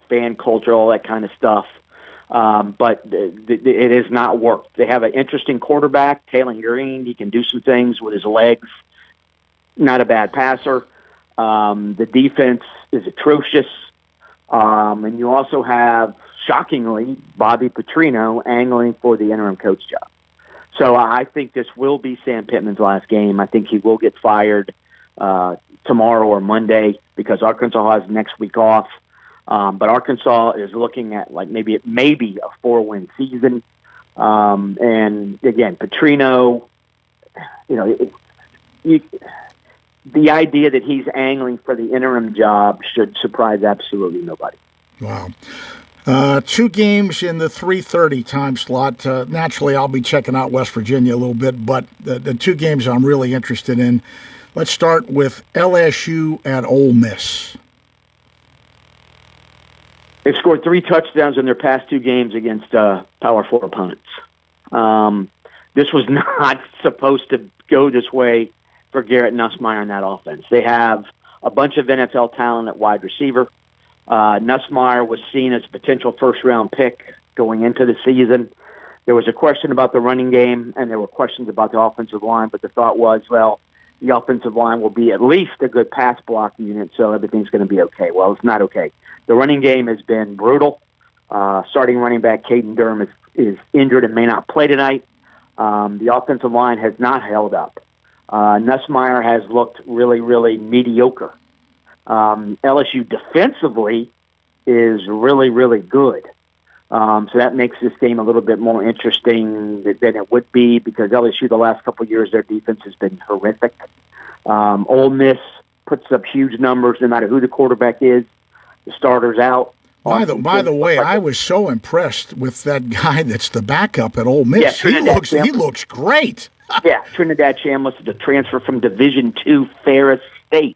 Speaker 21: fan culture, all that kind of stuff. But it has not worked. They have an interesting quarterback, Taylor Green. He can do some things with his legs. Not a bad passer. The defense is atrocious. And you also have, shockingly, Bobby Petrino angling for the interim coach job. So I think this will be Sam Pittman's last game. I think he will get fired tomorrow or Monday because Arkansas has next week off. But Arkansas is looking at maybe a 4-win season. And again, Petrino, the idea that he's angling for the interim job should surprise absolutely nobody.
Speaker 6: Wow. Two games in the 3:30 time slot. Naturally, I'll be checking out West Virginia a little bit, but the two games I'm really interested in. Let's start with LSU and Ole Miss.
Speaker 21: They've scored 3 touchdowns in their past 2 games against Power 4 opponents. This was not supposed to go this way for Garrett Nussmeier in that offense. They have a bunch of NFL talent at wide receiver. Nussmeier was seen as a potential first-round pick going into the season. There was a question about the running game, and there were questions about the offensive line, but the thought was, well, the offensive line will be at least a good pass block unit, so everything's going to be okay. Well, it's not okay. The running game has been brutal. Starting running back Caden Durham is injured and may not play tonight. The offensive line has not held up. Nussmeier has looked really, really mediocre. LSU defensively is really, really good. So that makes this game a little bit more interesting than it would be because LSU the last couple of years, their defense has been horrific. Ole Miss puts up huge numbers no matter who the quarterback is. The starter's out.
Speaker 6: By the way, I was so impressed with that guy that's the backup at Ole Miss.
Speaker 21: Yeah,
Speaker 6: he looks great.
Speaker 21: Yeah, Trinidad Chambliss is a transfer from Division II Ferris State.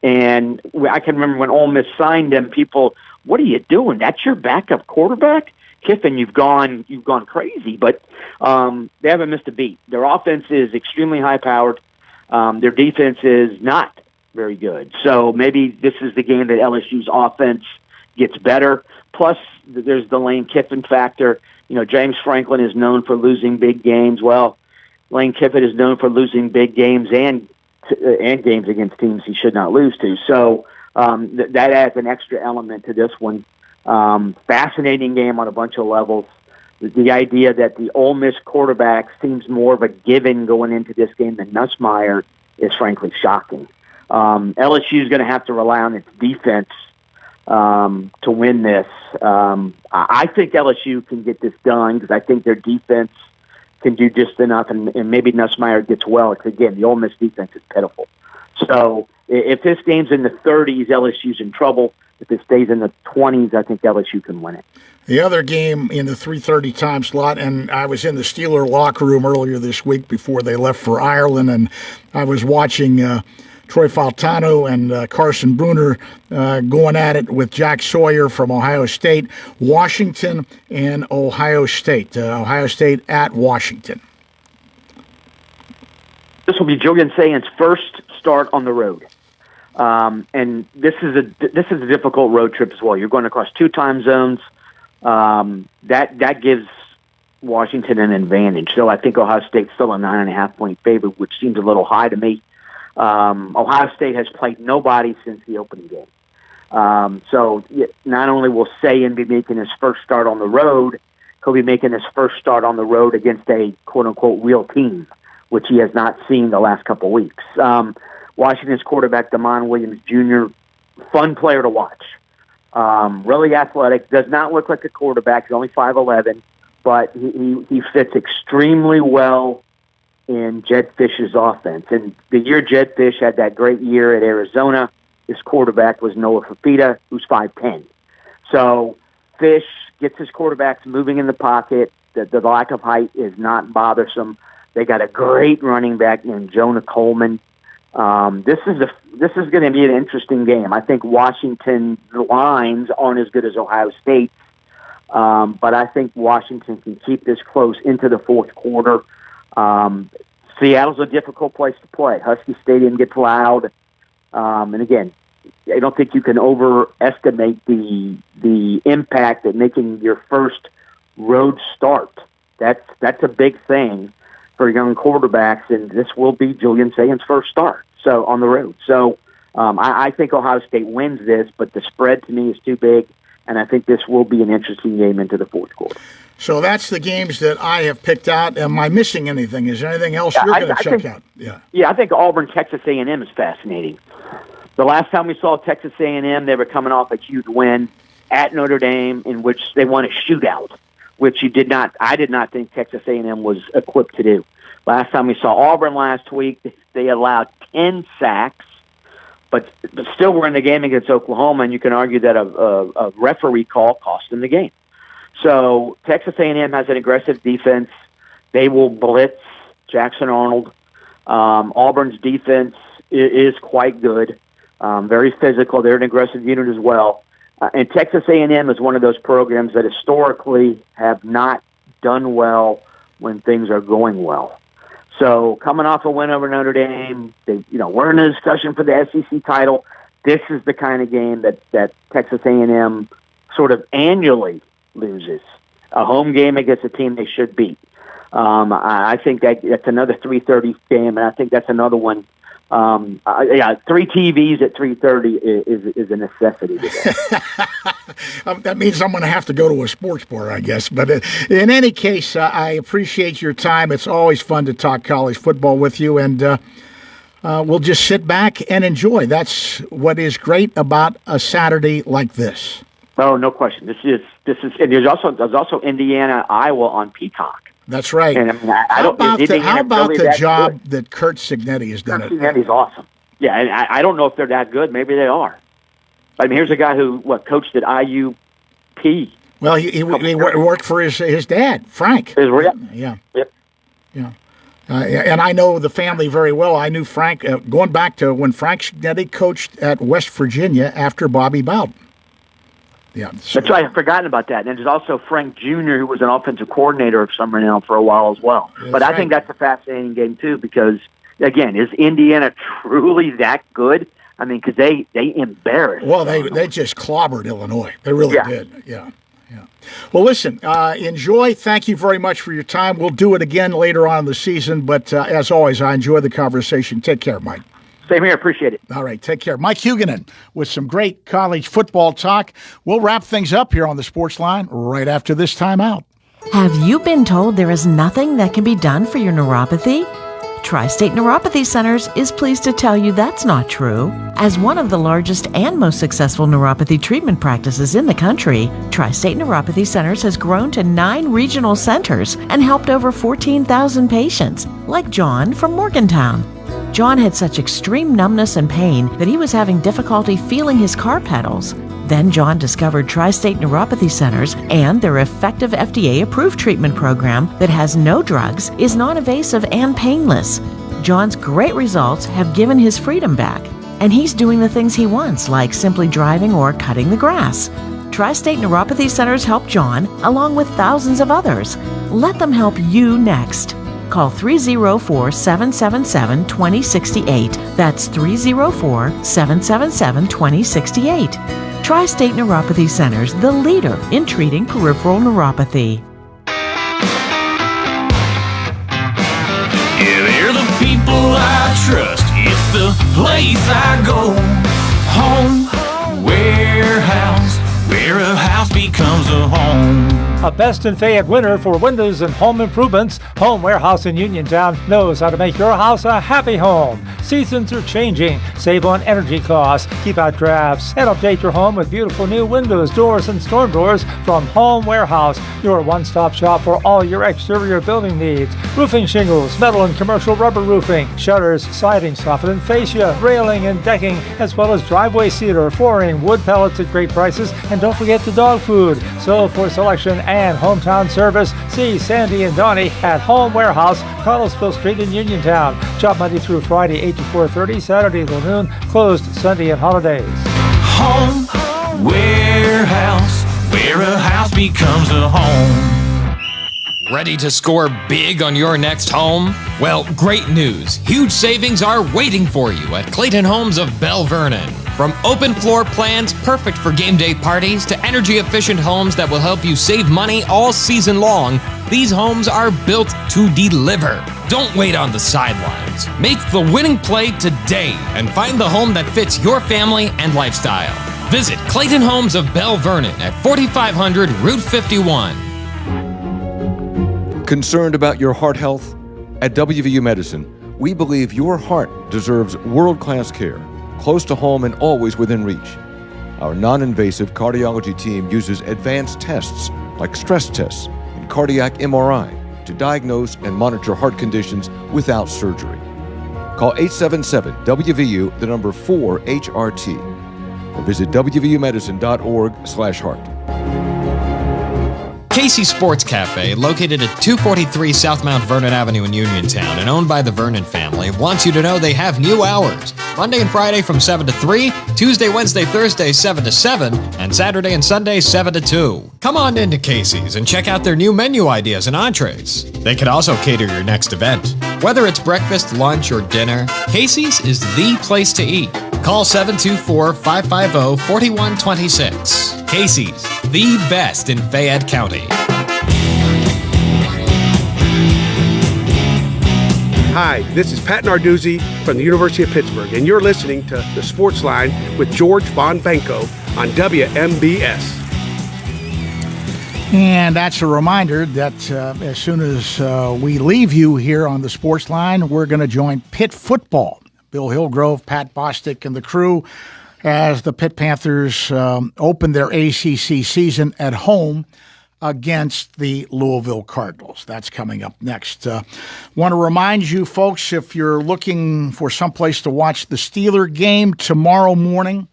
Speaker 21: And I can remember when Ole Miss signed him, people, what are you doing? That's your backup quarterback? Kiffin, you've gone crazy. But they haven't missed a beat. Their offense is extremely high-powered. Their defense is not very good. So maybe this is the game that LSU's offense gets better. Plus, there's the Lane Kiffin factor. You know, James Franklin is known for losing big games. Well, Lane Kiffin is known for losing big games and games against teams he should not lose to. So that adds an extra element to this one. Fascinating game on a bunch of levels. The idea that the Ole Miss quarterback seems more of a given going into this game than Nussmeier is frankly shocking. LSU is going to have to rely on its defense to win this. I think LSU can get this done because I think their defense can do just enough, and maybe Nussmeier gets well. Because again, the Ole Miss defense is pitiful. So if this game's in the 30s, LSU's in trouble. If it stays in the 20s, I think LSU can win it.
Speaker 6: The other game in the 3:30 time slot, and I was in the Steeler locker room earlier this week before they left for Ireland, and I was watching Troy Faltano and Carson Bruner going at it with Jack Sawyer from Ohio State, Washington and Ohio State. Ohio State at Washington.
Speaker 21: This will be Julian Saint's first start on the road. And this is a difficult road trip as well. You're going across 2 time zones. That gives Washington an advantage. So I think Ohio State's still a 9.5 point favorite, which seems a little high to me. Ohio State has played nobody since the opening game. So not only will Sayin be making his first start on the road, he'll be making his first start on the road against a quote-unquote real team, which he has not seen the last couple weeks. Washington's quarterback, Damon Williams Jr., fun player to watch. Really athletic, does not look like a quarterback. He's only 5'11", but he fits extremely well in Jed Fish's offense. And the year Jed Fish had that great year at Arizona, his quarterback was Noah Fafita, who's 5'10". So Fish gets his quarterbacks moving in the pocket. The lack of height is not bothersome. They got a great running back named Jonah Coleman. This is going to be an interesting game. I think Washington lines aren't as good as Ohio State, but I think Washington can keep this close into the fourth quarter. Seattle's a difficult place to play. Husky Stadium gets loud, and again, I don't think you can overestimate the impact that making your first road start. That's a big thing for young quarterbacks, and this will be Julian Saint's first start on the road. So I think Ohio State wins this, but the spread to me is too big, and I think this will be an interesting game into the fourth quarter.
Speaker 6: So that's the games that I have picked out. Am I missing anything? Is there anything else you're going to check out?
Speaker 21: Yeah, I think Auburn, Texas A&M is fascinating. The last time we saw Texas A&M, they were coming off a huge win at Notre Dame in which they won a shootout, which I did not think Texas A&M was equipped to do. Last time we saw Auburn last week, they allowed 10 sacks. But still, we're in the game against Oklahoma, and you can argue that a referee call cost them the game. So Texas A&M has an aggressive defense. They will blitz Jackson Arnold. Auburn's defense is quite good, very physical. They're an aggressive unit as well. And Texas A&M is one of those programs that historically have not done well when things are going well. So coming off a win over Notre Dame, we're in a discussion for the SEC title. This is the kind of game that Texas A&M sort of annually loses. A home game against a team they should beat. I think that's another 3:30 game, and I think that's another one. 3 TVs at 3:30 is a necessity today.
Speaker 6: That means I'm going to have to go to a sports bar, I guess. But in any case, I appreciate your time. It's always fun to talk college football with you, and we'll just sit back and enjoy. That's what is great about a Saturday like this.
Speaker 21: Oh, no question. This is. And there's also Indiana, Iowa on Peacock.
Speaker 6: That's right.
Speaker 21: And I mean,
Speaker 6: how about the job that Kurt Signetti has done?
Speaker 21: Kurt Signetti's awesome. Yeah, and I don't know if they're that good. Maybe they are. I mean, here's a guy who coached at IUP.
Speaker 6: Well, he worked for his dad, Frank. Yeah.
Speaker 21: Yep.
Speaker 6: Yeah. And I know the family very well. I knew Frank going back to when Frank Signetti coached at West Virginia after Bobby Bowden. Yeah,
Speaker 21: that's right. I've forgotten about that. And there's also Frank Jr., who was an offensive coordinator of Summer now for a while as well. But I think that's a fascinating game, too, because, again, is Indiana truly that good? I mean, because they embarrassed.
Speaker 6: Well, they just clobbered Illinois. They really did. Yeah. Well, listen, enjoy. Thank you very much for your time. We'll do it again later on in the season. But as always, I enjoy the conversation. Take care, Mike.
Speaker 21: Same here. Appreciate it.
Speaker 6: All right. Take care. Mike Huguenin with some great college football talk. We'll wrap things up here on the Sports Line right after this timeout.
Speaker 4: Have you been told there is nothing that can be done for your neuropathy? Tri-State Neuropathy Centers is pleased to tell you that's not true. As one of the largest and most successful neuropathy treatment practices in the country, Tri-State Neuropathy Centers has grown to 9 regional centers and helped over 14,000 patients, like John from Morgantown. John had such extreme numbness and pain that he was having difficulty feeling his car pedals. Then John discovered Tri-State Neuropathy Centers and their effective FDA-approved treatment program that has no drugs, is non-invasive, and painless. John's great results have given his freedom back, and he's doing the things he wants, like simply driving or cutting the grass. Tri-State Neuropathy Centers help John, along with thousands of others. Let them help you next. Call 304-777-2068. That's 304-777-2068. Tri-State Neuropathy Centers, the leader in treating peripheral neuropathy.
Speaker 1: Yeah, they're the people I trust. It's the place I go. Home Warehouse, where a house becomes a home.
Speaker 19: A Best in Fayette winner for windows and home improvements, Home Warehouse in Uniontown knows how to make your house a happy home. Seasons are changing. Save on energy costs, keep out drafts, and update your home with beautiful new windows, doors, and storm doors from Home Warehouse, your one-stop shop for all your exterior building needs. Roofing shingles, metal and commercial rubber roofing, shutters, siding, soffit and fascia, railing and decking, as well as driveway cedar, flooring, wood pellets at great prices, and don't forget the dog food. So for selection and hometown service, see Sandy and Donnie at Home Warehouse, Connellsville Street in Uniontown. Shop Monday through Friday, 8 to 4:30, Saturday till noon, closed Sunday and holidays.
Speaker 1: Home Warehouse, where a house becomes a home.
Speaker 2: Ready to score big on your next home? Well, great news. Huge savings are waiting for you at Clayton Homes of Bell Vernon. From open floor plans perfect for game day parties to energy-efficient homes that will help you save money all season long, these homes are built to deliver. Don't wait on the sidelines. Make the winning play today and find the home that fits your family and lifestyle. Visit Clayton Homes of Bell Vernon at 4500 Route 51.
Speaker 20: Concerned about your heart health? At WVU Medicine, we believe your heart deserves world-class care, close to home and always within reach. Our non-invasive cardiology team uses advanced tests like stress tests and cardiac MRI to diagnose and monitor heart conditions without surgery. Call 877-WVU, the number 4HRT, or visit wvumedicine.org/heart.
Speaker 2: Casey's Sports Cafe, located at 243 South Mount Vernon Avenue in Uniontown and owned by the Vernon family, wants you to know they have new hours. Monday and Friday from 7 to 3, Tuesday, Wednesday, Thursday 7 to 7, and Saturday and Sunday 7 to 2. Come on into Casey's and check out their new menu ideas and entrees. They can also cater your next event. Whether it's breakfast, lunch, or dinner, Casey's is the place to eat. Call 724-550-4126. Casey's, the best in Fayette County.
Speaker 5: Hi, this is Pat Narduzzi from the University of Pittsburgh, and you're listening to The Sportsline with George Von Benko on WMBS.
Speaker 6: And that's a reminder that as soon as we leave you here on The Sportsline, we're going to join Pitt football. Bill Hillgrove, Pat Bostic, and the crew as the Pitt Panthers open their ACC season at home against the Louisville Cardinals. That's coming up next. Want to remind you folks, if you're looking for someplace to watch the Steeler game tomorrow morning,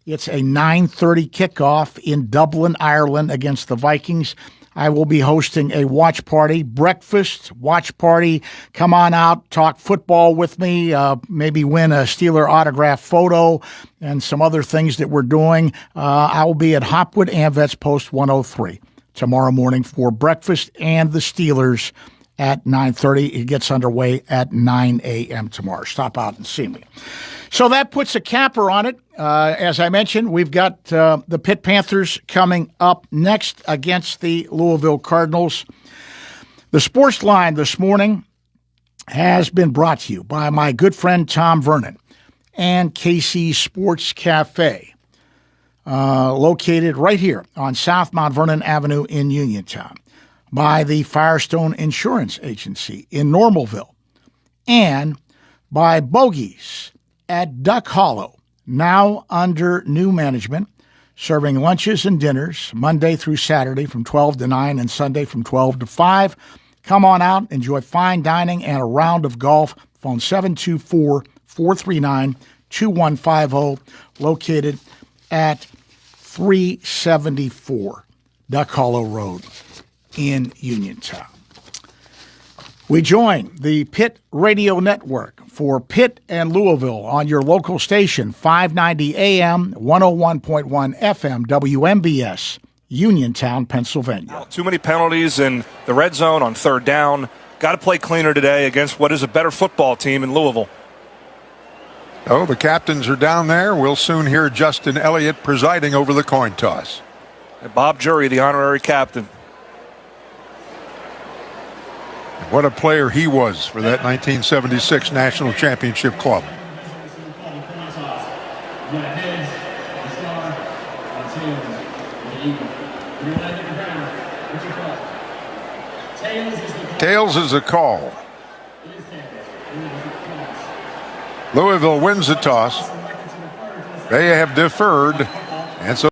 Speaker 6: it's a 9:30 kickoff in Dublin, Ireland against the Vikings. I will be hosting a watch party, breakfast, watch party. Come on out, talk football with me, maybe win a Steeler autograph photo and some other things that we're doing. I will be at Hopwood AmVets Post 103 tomorrow morning for breakfast and the Steelers at 9:30. It gets underway at 9 a.m. tomorrow. Stop out and see me. So that puts a capper on it. As I mentioned, we've got the Pitt Panthers coming up next against the Louisville Cardinals. The Sports Line this morning has been brought to you by my good friend Tom Vernon and Casey's Sports Cafe, located right here on South Mount Vernon Avenue in Uniontown, by the Firestone Insurance Agency in Normalville, and by Bogies at Duck Hollow, now under new management, serving lunches and dinners Monday through Saturday from 12 to 9 and Sunday from 12 to 5. Come on out, enjoy fine dining and a round of golf. Phone 724-439-2150, located at 374 Duck Hollow Road in Uniontown. We join the Pitt Radio Network for Pitt and Louisville on your local station, 590 AM, 101.1 FM, WMBS, Uniontown, Pennsylvania.
Speaker 8: Too many penalties in the red zone on third down. Got to play cleaner today against what is a better football team in Louisville.
Speaker 23: Oh, the captains are down there. We'll soon hear Justin Elliott presiding over the coin toss.
Speaker 8: And Bob Jury, the honorary captain.
Speaker 23: What a player he was for that 1976 National Championship club. Tails is the call. Louisville wins the toss. They have deferred, and so